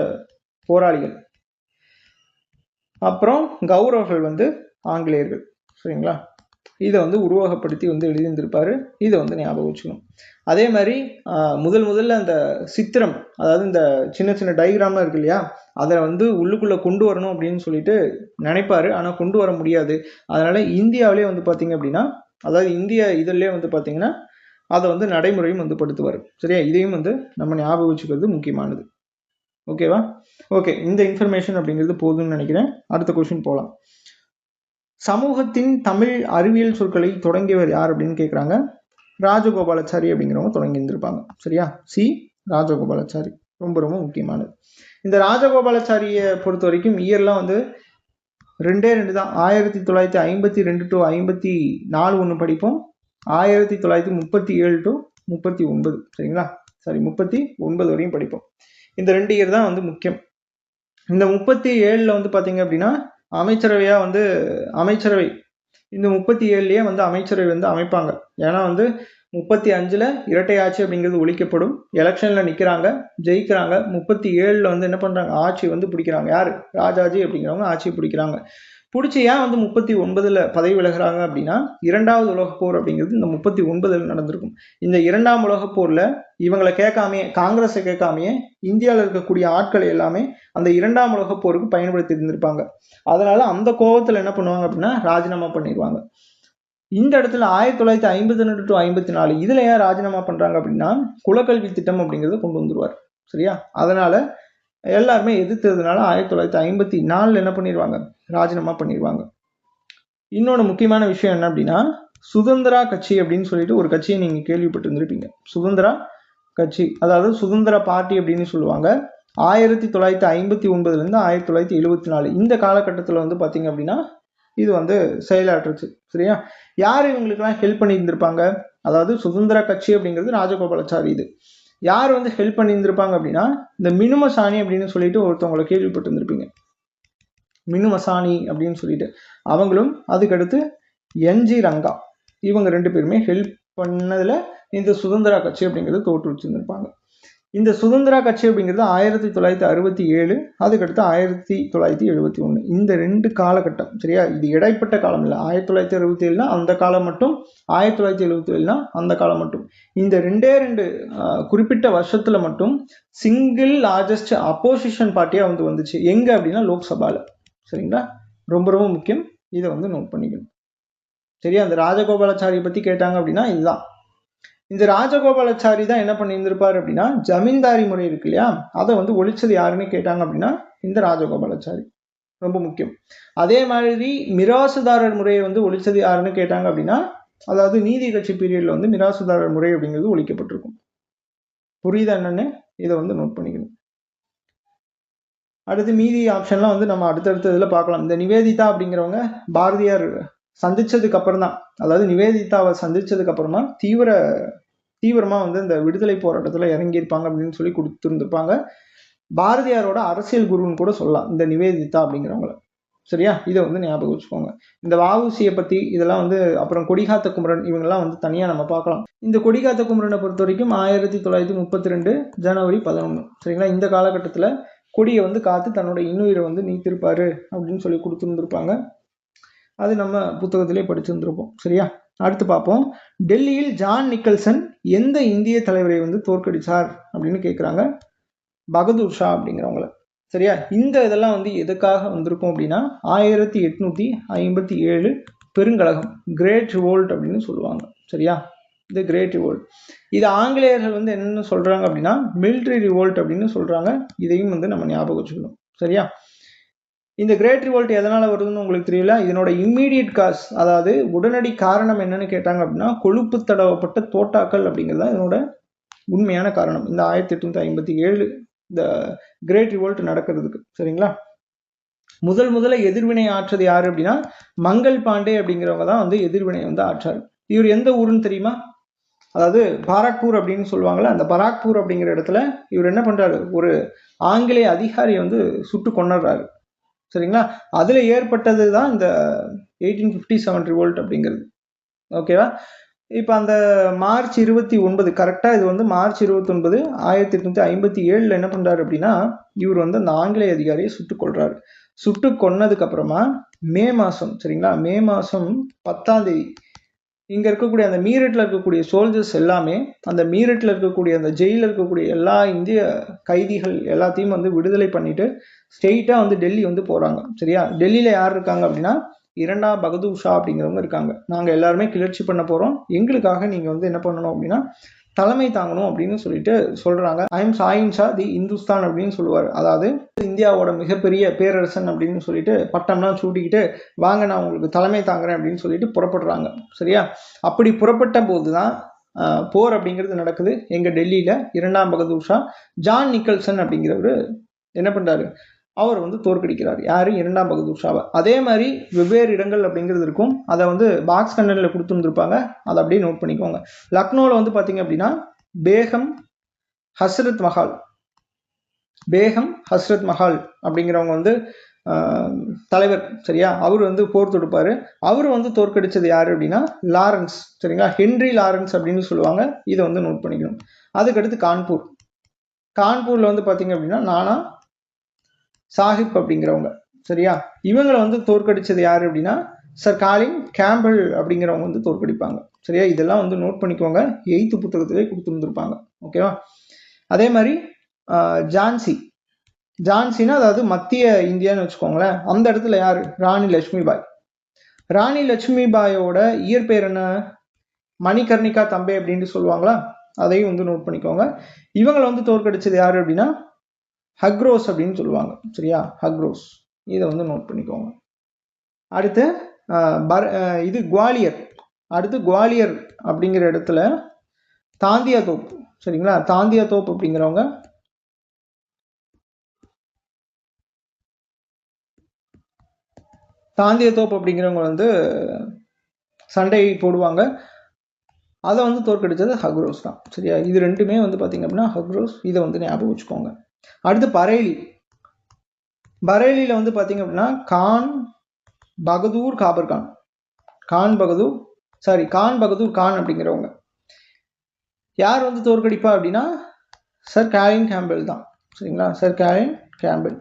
போராளிகள். அப்புறம் கௌரவர்கள் வந்து ஆங்கிலேயர்கள். சரிங்களா? இதை வந்து உருவகப்படுத்தி வந்து எழுதியிருந்திருப்பாரு. இதை வந்து ஞாபகம் வச்சுக்கணும். அதே மாதிரி முதல்ல அந்த சித்திரம், அதாவது இந்த சின்ன சின்ன டைகிராம்லாம் இருக்கு இல்லையா, அதை வந்து உள்ளுக்குள்ள கொண்டு வரணும் அப்படின்னு சொல்லிட்டு நினைப்பாரு. ஆனால் கொண்டு வர முடியாது. அதனால இந்தியாவிலே வந்து பார்த்தீங்க அப்படின்னா, அதாவது இந்திய இதழிலே வந்து பார்த்தீங்கன்னா அதை வந்து நடைமுறையும் வந்து படுத்துவார். சரியா? இதையும் வந்து நம்ம ஞாபகம் வச்சுக்கிறது முக்கியமானது. ஓகேவா? ஓகே, இந்த இன்ஃபர்மேஷன் அப்படிங்கிறது போதும்னு நினைக்கிறேன். அடுத்த கொஸ்டின் போகலாம். சமூகத்தின் தமிழ் அறிவியல் சொற்களை தொடங்கியவர் யார் அப்படின்னு கேட்குறாங்க. ராஜகோபாலாச்சாரி அப்படிங்கிறவங்க தொடங்கி இருந்திருப்பாங்க. சரியா? சி ராஜகோபாலாச்சாரி ரொம்ப ரொம்ப முக்கியமானது. இந்த ராஜகோபாலாச்சாரியை பொறுத்த வரைக்கும் இயர்லாம் வந்து 2 தான். 1952 to 54 ஒன்று படிப்போம், 1937 to 39, சரிங்களா, சாரி 39 வரையும் படிப்போம். இந்த 2 இயர் தான் வந்து முக்கியம். இந்த 37ல் வந்து பார்த்தீங்க அப்படின்னா அமைச்சரவையாக வந்து அமைச்சரவை இந்த 37லயே வந்து அமைச்சரவை வந்து அமைப்பாங்க. ஏன்னா வந்து 35ல் இரட்டை ஆட்சி அப்படிங்கிறது ஒழிக்கப்படும், எலெக்ஷனில் நிற்கிறாங்க, ஜெயிக்கிறாங்க. 37ல் வந்து என்ன பண்ணுறாங்க, ஆட்சி வந்து பிடிக்கிறாங்க. யார்? ராஜாஜி அப்படிங்கிறவங்க ஆட்சி பிடிக்கிறாங்க. பிடிச்சி ஏன் வந்து 39ல் பதவி விலகிறாங்க அப்படின்னா, 2வது உலகப் போர் அப்படிங்கிறது இந்த 39ல் நடந்திருக்கும். இந்த 2ஆம் உலகப் போரில் இவங்களை கேட்காமையே, காங்கிரஸை கேட்காமையே இந்தியாவில் இருக்கக்கூடிய ஆட்களை எல்லாமே அந்த 2ஆம் உலகப் போருக்கு பயன்படுத்தி இருந்திருப்பாங்க. அதனால அந்த கோபத்தில் என்ன பண்ணுவாங்க அப்படின்னா ராஜினாமா பண்ணிடுவாங்க. இந்த இடத்துல 1952 to 54 இதுல ஏன் ராஜினாமா பண்றாங்க அப்படின்னா, குலக்கல்வி திட்டம் அப்படிங்கிறத கொண்டு வந்துருவார். சரியா, அதனால எல்லாருமே எதிர்த்ததுனால 1954 என்ன பண்ணிடுவாங்க, ராஜினாமா பண்ணிடுவாங்க. இன்னொன்று முக்கியமான விஷயம் என்ன அப்படின்னா, சுதந்திரா கட்சி அப்படின்னு சொல்லிட்டு ஒரு கட்சியை நீங்க கேள்விப்பட்டு இருந்திருப்பீங்க. சுதந்திரா கட்சி, அதாவது சுதந்திர பார்ட்டி அப்படின்னு சொல்லுவாங்க. 1959 1974 இந்த காலகட்டத்தில் வந்து பார்த்தீங்க அப்படின்னா இது வந்து செயலாற்றுச்சு. சரியா, யார் இவங்களுக்கெல்லாம் ஹெல்ப் பண்ணி இருந்திருப்பாங்க, அதாவது சுதந்திர கட்சி அப்படிங்கிறது ராஜகோபாலாச்சாரி. இது யார் வந்து ஹெல்ப் பண்ணி இருந்திருப்பாங்க அப்படின்னா, இந்த மினுமசாணி அப்படின்னு சொல்லிட்டு ஒருத்தவங்களை கேள்விப்பட்டு இருந்திருப்பீங்க. மினுமசாணி அப்படின்னு சொல்லிட்டு அவங்களும், அதுக்கடுத்து என்ஜி ரங்கா, இவங்க 2 பேருமே ஹெல்ப் பண்ணதுல இந்த சுதந்திரா கட்சி அப்படிங்கிறது தோற்றுவிச்சிருந்திருப்பாங்க. இந்த சுதந்திரா கட்சி அப்படிங்கிறது 1967, அதுக்கடுத்து 1971 இந்த 2 காலகட்டம். சரியா, இது இடைப்பட்ட காலம் இல்லை. 1967 அந்த காலம் மட்டும், 1977 அந்த காலம் மட்டும். இந்த 2 குறிப்பிட்ட வருஷத்துல மட்டும் சிங்கிள் லார்ஜஸ்ட் அப்போசிஷன் பார்ட்டியா வந்து வந்துச்சு. எங்க அப்படின்னா லோக்சபால. சரிங்களா, ரொம்ப ரொம்ப முக்கியம், இதை வந்து நோட் பண்ணிக்கணும். சரியா, அந்த ராஜகோபாலாச்சாரியை பத்தி கேட்டாங்க அப்படின்னா இதுதான். இந்த ராஜகோபாலாச்சாரி தான் என்ன பண்ணியிருந்திருப்பார் அப்படின்னா, ஜமீன்தாரி முறை இருக்கு இல்லையா, அதை வந்து ஒழிச்சது யாருன்னு கேட்டாங்க அப்படின்னா இந்த ராஜகோபாலாச்சாரி. ரொம்ப முக்கியம். அதே மாதிரி மிராசுதாரர் முறையை வந்து ஒழிச்சது யாருன்னு கேட்டாங்க அப்படின்னா, அதாவது நீதி கட்சி பீரியட்ல வந்து மிராசுதாரர் முறை அப்படிங்கிறது ஒழிக்கப்பட்டிருக்கும். புரியுதா என்னன்னு, இதை வந்து நோட் பண்ணிக்கணும். அடுத்து மீதி ஆப்ஷன்லாம் வந்து நம்ம அடுத்தடுத்த இதில் பார்க்கலாம். இந்த நிவேதிதா அப்படிங்கிறவங்க பாரதியார் சந்திச்சதுக்கு அப்புறம் தான், அதாவது நிவேதிதாவை சந்திச்சதுக்கு அப்புறமா தீவிரமா வந்து இந்த விடுதலை போராட்டத்துல இறங்கியிருப்பாங்க அப்படின்னு சொல்லி கொடுத்துருந்துருப்பாங்க. பாரதியாரோட அரசியல் குருன்னு கூட சொல்லலாம் இந்த நிவேதிதா அப்படிங்கிறவங்கள. சரியா, இதை வந்து ஞாபகம் வச்சுக்கோங்க. இந்த வஉசியை பத்தி இதெல்லாம் வந்து அப்புறம் கொடிகாத்த குமரன் இவங்கெல்லாம் வந்து தனியா நம்ம பார்க்கலாம். இந்த கொடிகாத்த குமரனை பொறுத்த வரைக்கும் 1932 ஜனவரி 11, சரிங்களா, இந்த காலகட்டத்துல கொடியை வந்து காத்து தன்னோட இன்னுயிரை வந்து நீத்திருப்பாரு அப்படின்னு சொல்லி கொடுத்துருந்துருப்பாங்க. அது நம்ம புத்தகத்திலே படிச்சிருந்திருப்போம். சரியா, அடுத்து பார்ப்போம். டெல்லியில் ஜான் நிக்கல்சன் எந்த இந்திய தலைவரை வந்து தோற்கடிச்சார் அப்படின்னு கேட்குறாங்க, பகதூர் ஷா அப்படிங்கிறவங்கள. சரியா, இந்த இதெல்லாம் வந்து எதுக்காக வந்திருக்கும் அப்படின்னா 1857 பெருங்கழகம், கிரேட் ரிவோல்ட் அப்படின்னு சொல்லுவாங்க. சரியா, இந்த கிரேட் ரிவோல்ட் இது ஆங்கிலேயர்கள் வந்து என்னன்னு சொல்றாங்க அப்படின்னா மிலிட்ரி ரிவோல்ட் அப்படின்னு சொல்றாங்க. இதையும் வந்து நம்ம ஞாபகம் வச்சுக்கணும். சரியா, இந்த கிரேட் ரிவோல்ட் எதனால வருதுன்னு உங்களுக்கு தெரியல. இதனோட இம்மீடியட் காஸ், அதாவது உடனடி காரணம் என்னன்னு கேட்டாங்க அப்படின்னா கொழுப்பு தடவப்பட்ட தோட்டாக்கள் அப்படிங்கிறது இதனோட உண்மையான காரணம். இந்த 1857 இந்த கிரேட் ரிவோல்ட் நடக்கிறதுக்கு. சரிங்களா, முதல்ல எதிர்வினை ஆற்றது யாரு அப்படின்னா மங்கள் பாண்டே அப்படிங்கிறவங்க தான் வந்து எதிர்வினை வந்து ஆற்றாரு. இவர் எந்த ஊருன்னு தெரியுமா, அதாவது பாராக்பூர் அப்படின்னு சொல்லுவாங்கல்ல, அந்த பராக்பூர் அப்படிங்கிற இடத்துல இவர் என்ன பண்றாரு, ஒரு ஆங்கிலேய அதிகாரியை வந்து சுட்டு கொண்டுறாரு. சரிங்களா, அதுல ஏற்பட்டது தான் இந்த 1857 ரிவோல்ட் அப்படிங்கிறது. ஓகேவா, இப்போ அந்த மார்ச் 29 கரெக்டா, இது வந்து மார்ச் 29 1857 என்ன பண்றாரு அப்படின்னா இவர் வந்து அந்த ஆங்கிலேய அதிகாரியை சுட்டு கொள்றாரு. சுட்டு கொன்னதுக்கு அப்புறமா மே மாசம், சரிங்களா, மே மாசம் 10ஆம் தேதி இங்க இருக்கக்கூடிய அந்த மீரட்ல இருக்கக்கூடிய சோல்ஜர்ஸ் எல்லாமே அந்த மீரட்ல இருக்கக்கூடிய அந்த ஜெயில இருக்கக்கூடிய எல்லா இந்திய கைதிகள் எல்லாத்தையும் வந்து விடுதலை பண்ணிட்டு ஸ்ட்ரெயிட்டா வந்து டெல்லி வந்து போறாங்க. சரியா, டெல்லியில யார் இருக்காங்க அப்படின்னா 2ஆம் பகதூர் ஷா அப்படிங்கிறவங்க இருக்காங்க. நாங்க எல்லாருமே கிளர்ச்சி பண்ண போறோம், எங்களுக்காக நீங்க வந்து என்ன பண்ணணும் அப்படின்னா தலைமை தாங்கணும் அப்படின்னு சொல்லிட்டு சொல்றாங்க. ஐ எம் ஷாஹின் ஷா தி இந்துஸ்தான் அப்படின்னு சொல்லுவார். அதாவது இந்தியாவோட மிகப்பெரிய பேரரசன் அப்படின்னு சொல்லிட்டு பட்டம்லாம் சூட்டிக்கிட்டு வாங்க நான் உங்களுக்கு தலைமை தாங்குறேன் அப்படின்னு சொல்லிட்டு புறப்படுறாங்க. சரியா, அப்படி புறப்பட்ட போதுதான் போர் அப்படிங்கிறது நடக்குது எங்க டெல்லியில. 2ஆம் பகதூர் ஷா ஜான் நிக்கல்சன் அப்படிங்கிறவரு என்ன பண்றாரு, அவர் வந்து தோற்கடிக்கிறார். யார்? இரண்டாம் பகதூர் ஷாவை. அதே மாதிரி வெவ்வேறு இடங்கள் அப்படிங்கிறது இருக்கும். அதை வந்து பாக்ஸ் கண்டென்ட்ல கொடுத்துருந்துருப்பாங்க, அதை அப்படியே நோட் பண்ணிக்கோங்க. லக்னோவில் வந்து பார்த்தீங்க அப்படின்னா பேகம் ஹஸ்ரத் மஹால், பேகம் ஹஸ்ரத் மஹால் அப்படிங்கிறவங்க வந்து தலைவர். சரியா? அவர் வந்து போர் தொடுப்பார். அவர் வந்து தோற்கடிச்சது யார் அப்படின்னா லாரன்ஸ். சரிங்களா? ஹென்ரி லாரன்ஸ் அப்படின்னு சொல்லுவாங்க. இதை வந்து நோட் பண்ணிக்கணும். அதுக்கடுத்து கான்பூர். கான்பூரில் வந்து பார்த்தீங்க அப்படின்னா நானா சாஹிப் அப்படிங்கிறவங்க. சரியா? இவங்களை வந்து தோற்கடிச்சது யார் அப்படின்னா சர் காலின் கேம்பல் அப்படிங்கிறவங்க வந்து தோற்கடிப்பாங்க. சரியா? இதெல்லாம் வந்து நோட் பண்ணிக்கோங்க. 8th புத்தகத்திலே கொடுத்துருந்துருப்பாங்க. ஓகேவா? அதே மாதிரி ஜான்சி. ஜான்சினா அதாவது மத்திய இந்தியான்னு வச்சுக்கோங்களேன். அந்த இடத்துல யார்? ராணி லட்சுமிபாய். ராணி லட்சுமிபாயோட இயற்பெயர் என்ன? மணிகர்ணிகா தம்பே அப்படின்னு சொல்லுவாங்களா? அதையும் வந்து நோட் பண்ணிக்கோங்க. இவங்களை வந்து தோற்கடிச்சது யாரு அப்படின்னா ஹக்ரோஸ் அப்படின்னு சொல்லுவாங்க. சரியா? ஹக்ரோஸ். இதை வந்து நோட் பண்ணிக்கோங்க. அடுத்து இது குவாலியர். அடுத்து குவாலியர் அப்படிங்கிற இடத்துல தாந்தியா தோப். சரிங்களா? தாந்தியா தோப் அப்படிங்கிறவங்க வந்து சண்டை போடுவாங்க. அதை வந்து தோற்கடிச்சது ஹக்ரோஸ் தான். சரியா? இது ரெண்டுமே வந்து பார்த்தீங்க அப்படின்னா ஹக்ரோஸ். இதை வந்து ஞாபகம் வச்சுக்கோங்க. அடுத்து பரேலி. பரேலியில் வந்து பார்த்தீங்க அப்படின்னா கான் பகதூர் காபர் கான். கான் பகதூர் கான் அப்படிங்கிறவங்க. யார் வந்து தோற்கடிப்பா அப்படின்னா சர் காலின் கேம்பல் தான். சரிங்களா? சர் காலின் கேம்பல்.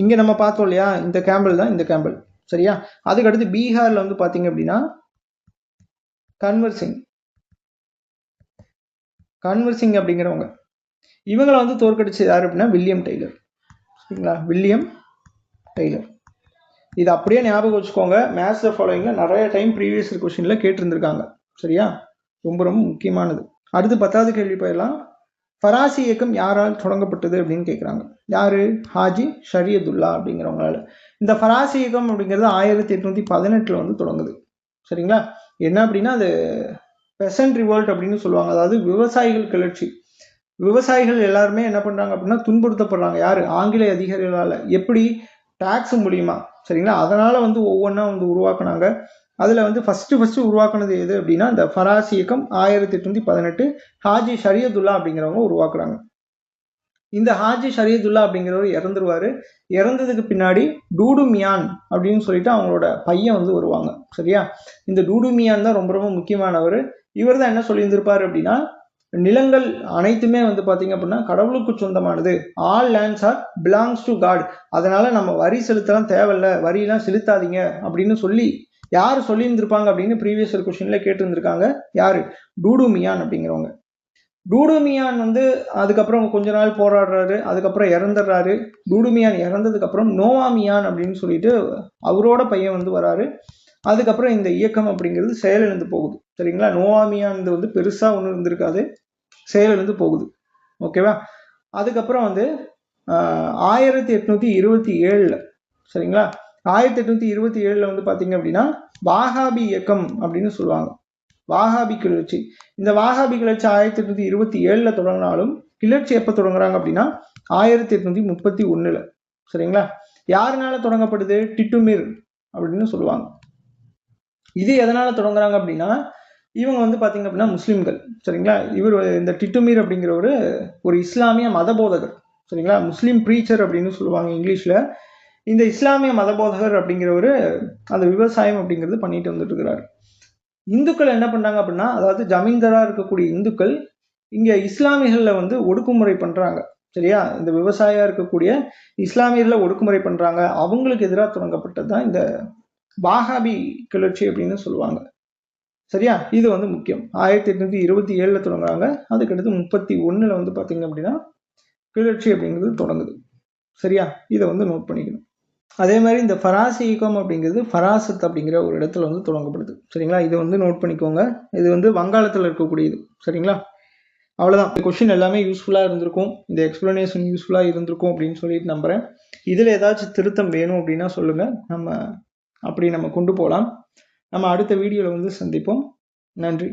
இங்க நம்ம பார்த்தோம் இல்லையா, இந்த கேம்பல் தான் இந்த கேம்பல். சரியா? அதுக்கடுத்து பீகார்ல வந்து பாத்தீங்க அப்படின்னா கன்வர் சிங் அப்படிங்கிறவங்க. இவங்களை வந்து தோற்கடிச்சது யாரு அப்படின்னா வில்லியம் டெய்லர். சரிங்களா? William Taylor. இது அப்படியே ஞாபகம் வச்சுக்கோங்க. மேத்ஸ் ஃபாலோயிங்ல நிறைய டைம் ப்ரீவியஸ் கொஸ்டின்ல கேட்டிருந்திருக்காங்க. சரியா? ரொம்ப ரொம்ப முக்கியமானது. அடுத்து 10வது கேள்வி போயிடலாம். ஃபராசி இயக்கம் யாரால் தொடங்கப்பட்டது அப்படின்னு கேட்குறாங்க. யாரு? ஹாஜி ஷரியதுல்லா அப்படிங்கிறவங்களால. இந்த ஃபராசி இயக்கம் அப்படிங்கிறது 1818 வந்து தொடங்குது. சரிங்களா? என்ன அப்படின்னா அது பெசன்ட் ரிவோல்ட் அப்படின்னு சொல்லுவாங்க. அதாவது விவசாயிகள் கிளர்ச்சி. விவசாயிகள் எல்லாருமே என்ன பண்றாங்க அப்படின்னா துன்புறுத்தப்படுறாங்க. யாரு? ஆங்கிலேய அதிகாரிகளால. எப்படி? டாக்ஸ் மூலியமா. சரிங்களா? அதனால வந்து ஒவ்வொன்றா வந்து உருவாக்குனாங்க. அதுல வந்து ஃபர்ஸ்ட் உருவாக்குனது எது அப்படின்னா இந்த ஃபராசி இயக்கம் 1818 ஹாஜி ஷரியதுல்லா அப்படிங்கிறவங்க உருவாக்குறாங்க. இந்த ஹாஜி ஷரியதுல்லா அப்படிங்கிறவர் இறந்துருவாரு. இறந்ததுக்கு பின்னாடி டூடு மியான் அப்படின்னு சொல்லிட்டு அவங்களோட பையன் வந்து வருவாங்க. சரியா? இந்த டூடு மியான் தான் ரொம்ப ரொம்ப முக்கியமானவர். இவர் தான் என்ன சொல்லியிருந்திருப்பாரு அப்படின்னா நிலங்கள் அனைத்துமே வந்து பாத்தீங்க அப்படின்னா கடவுளுக்கு சொந்தமானது. All lands are belongs to God. அதனால நம்ம வரி செலுத்தலாம் தேவையில்ல, வரியெல்லாம் செலுத்தாதீங்க அப்படின்னு சொல்லி யாரு சொல்லியிருந்திருப்பாங்க அப்படின்னு ப்ரீவியஸ் கொஸ்டின்ல கேட்டிருந்திருக்காங்க. யாரு? டூடு மியான் அப்படிங்கிறவங்க. டூடு மியான் வந்து அதுக்கப்புறம் கொஞ்ச நாள் போராடுறாரு. அதுக்கப்புறம் இறந்துடுறாரு. டூடு மியான் இறந்ததுக்கு அப்புறம் நோவா மியான் அப்படின்னு சொல்லிட்டு அவரோட பையன் வந்து வராரு. அதுக்கப்புறம் இந்த இயக்கம் அப்படிங்கிறது செயலிழந்து போகுது. சரிங்களா? நோவா மியான் வந்து பெருசா ஒன்றும் இருந்திருக்காது, செயலிழந்து போகுது. ஓகேவா? அதுக்கப்புறம் வந்து 1827 சரிங்களா? 1827 வந்து பாத்தீங்க அப்படின்னா வாகாபி இயக்கம் அப்படின்னு சொல்லுவாங்க. வாகாபி கிளர்ச்சி. இந்த வாகாபி கிளர்ச்சி 1827 தொடங்கினாலும் கிளர்ச்சி எப்ப தொடங்குறாங்க அப்படின்னா 1831. சரிங்களா? யாருனால தொடங்கப்படுது? டிட்டுமிர் அப்படின்னு சொல்லுவாங்க. இது எதனால தொடங்குறாங்க அப்படின்னா இவங்க வந்து பாத்தீங்க அப்படின்னா முஸ்லிம்கள். சரிங்களா? இவர் இந்த டிட்டுமீர் அப்படிங்கிறவரு ஒரு இஸ்லாமிய மத போதகர். சரிங்களா? முஸ்லீம் ப்ரீச்சர் அப்படின்னு சொல்லுவாங்க இங்கிலீஷ்ல. இந்த இஸ்லாமிய மத போதகர் அப்படிங்கிறவரு அந்த விவசாயம் அப்படிங்கிறது பண்ணிட்டு வந்துட்டு இருக்கிறாரு. இந்துக்கள் என்ன பண்ணாங்க அப்படின்னா அதாவது ஜமீன்தாரா இருக்கக்கூடிய இந்துக்கள் இங்க இஸ்லாமியர்கள்ல வந்து ஒடுக்குமுறை பண்றாங்க. சரியா? இந்த விவசாயியா இருக்கக்கூடிய இஸ்லாமியர்ல ஒடுக்குமுறை பண்றாங்க. அவங்களுக்கு எதிராக தொடங்கப்பட்டதுதான் இந்த வாகாபி கிளர்ச்சி அப்படின்னு சொல்லுவாங்க. சரியா? இது வந்து முக்கியம். 1827 தொடங்குறாங்க. அதுக்கடுத்து 31 வந்து பாத்தீங்க அப்படின்னா கிளர்ச்சி அப்படிங்கிறது தொடங்குது. சரியா? இதை வந்து நோட் பண்ணிக்கணும். அதே மாதிரி இந்த ஃபராசி இயக்கம் அப்படிங்கிறது ஃபராசத் அப்படிங்கிற ஒரு இடத்துல வந்து தொடங்கப்படுது. சரிங்களா? இதை வந்து நோட் பண்ணிக்கோங்க. இது வந்து வங்காளத்தில் இருக்கக்கூடியது. சரிங்களா? அவ்வளவுதான். இந்த கொஸ்டின் எல்லாமே யூஸ்ஃபுல்லா இருந்திருக்கும். இந்த எக்ஸ்பிளனேஷன் யூஸ்ஃபுல்லா இருந்திருக்கும் அப்படின்னு சொல்லிட்டு நம்புறேன். இதுல ஏதாச்சும் திருத்தம் வேணும் அப்படின்னா சொல்லுங்க. நம்ம கொண்டு போகலாம். நம்ம அடுத்த வீடியோல வந்து சந்திப்போம். நன்றி.